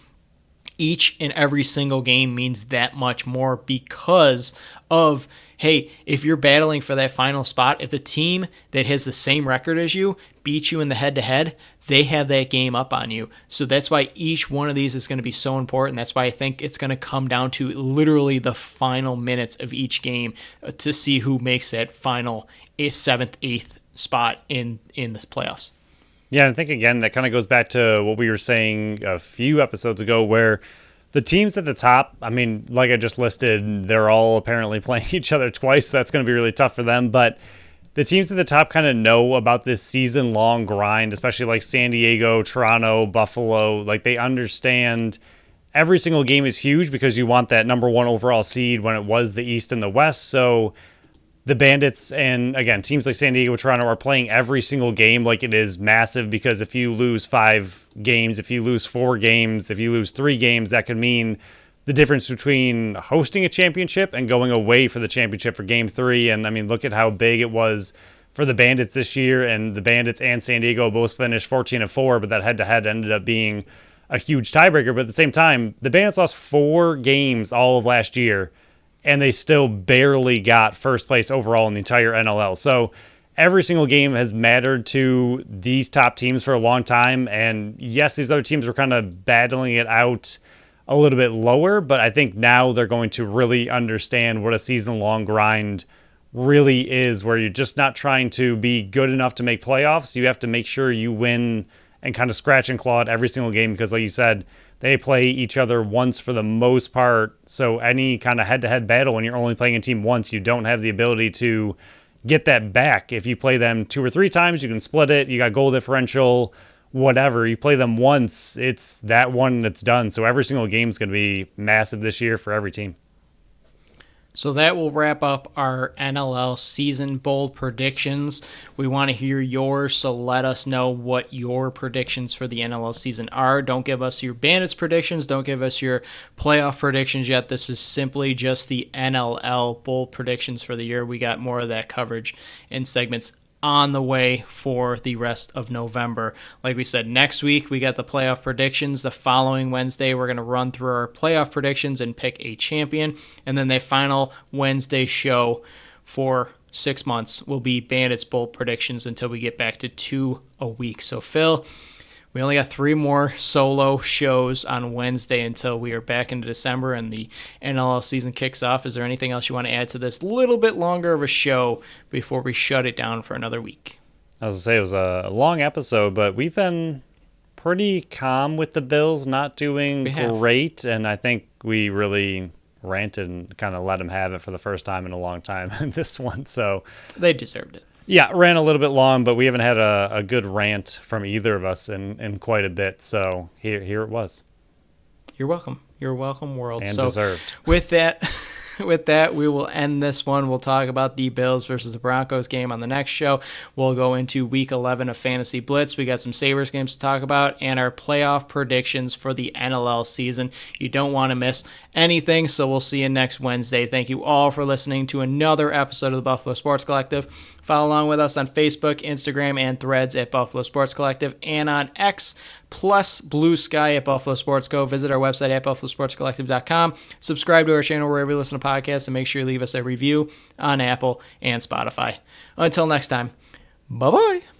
each and every single game means that much more because of, hey, if you're battling for that final spot, if the team that has the same record as you beats you in the head-to-head, they have that game up on you. So that's why each one of these is going to be so important. That's why I think it's going to come down to literally the final minutes of each game to see who makes that final 7th, 8th spot in this playoffs. Yeah, and I think, again, that kind of goes back to what we were saying a few episodes ago, where the teams at the top, I mean, like I just listed, they're all apparently playing each other twice, so that's going to be really tough for them. But the teams at the top kind of know about this season-long grind, especially like San Diego, Toronto, Buffalo. Like, they understand every single game is huge because you want that number one overall seed when it was the East and the West. So the Bandits and, again, teams like San Diego, Toronto are playing every single game like it is massive, because if you lose 5 games, if you lose 4 games, if you lose 3 games, that could mean the difference between hosting a championship and going away for the championship for Game 3. And, I mean, look at how big it was for the Bandits this year, and the Bandits and San Diego both finished 14-4, but that head-to-head ended up being a huge tiebreaker. But at the same time, the Bandits lost 4 games all of last year, and they still barely got first place overall in the entire NLL. So every single game has mattered to these top teams for a long time. And yes, these other teams were kind of battling it out a little bit lower, but I think now they're going to really understand what a season-long grind really is, where you're just not trying to be good enough to make playoffs. You have to make sure you win and kind of scratch and claw at every single game, because like you said, they play each other once for the most part. So any kind of head-to-head battle, when you're only playing a team once, you don't have the ability to get that back. If you play them 2 or 3 times, you can split it. You got goal differential, whatever. You play them once, it's that one that's done. So every single game is going to be massive this year for every team. So that will wrap up our NLL season bold predictions. We want to hear yours, so let us know what your predictions for the NLL season are. Don't give us your Bandits predictions. Don't give us your playoff predictions yet. This is simply just the NLL bold predictions for the year. We got more of that coverage in segments on the way for the rest of November. Like we said, next week we got the playoff predictions. The following Wednesday we're going to run through our playoff predictions and pick a champion. And then the final Wednesday show for 6 months will be Bandits Bold Predictions until we get back to 2 a week. So Phil, we only got 3 more solo shows on Wednesday until we are back into December and the NLL season kicks off. Is there anything else you want to add to this little bit longer of a show before we shut it down for another week? I was going to say, it was a long episode, but we've been pretty calm with the Bills not doing great, and I think we really ranted and kind of let them have it for the first time in a long time in this one. So they deserved it. Yeah, ran a little bit long, but we haven't had a good rant from either of us in quite a bit. So here it was. You're welcome. You're welcome, world. And so deserved. With that, we will end this one. We'll talk about the Bills versus the Broncos game on the next show. We'll go into Week 11 of Fantasy Blitz. We got some Sabres games to talk about and our playoff predictions for the NLL season. You don't want to miss anything, so we'll see you next Wednesday. Thank you all for listening to another episode of the Buffalo Sports Collective. Follow along with us on Facebook, Instagram, and Threads at Buffalo Sports Collective, and on X plus Blue Sky at Buffalo Sports Co. Visit our website at buffalosportscollective.com. Subscribe to our channel wherever you listen to podcasts, and make sure you leave us a review on Apple and Spotify. Until next time, bye-bye.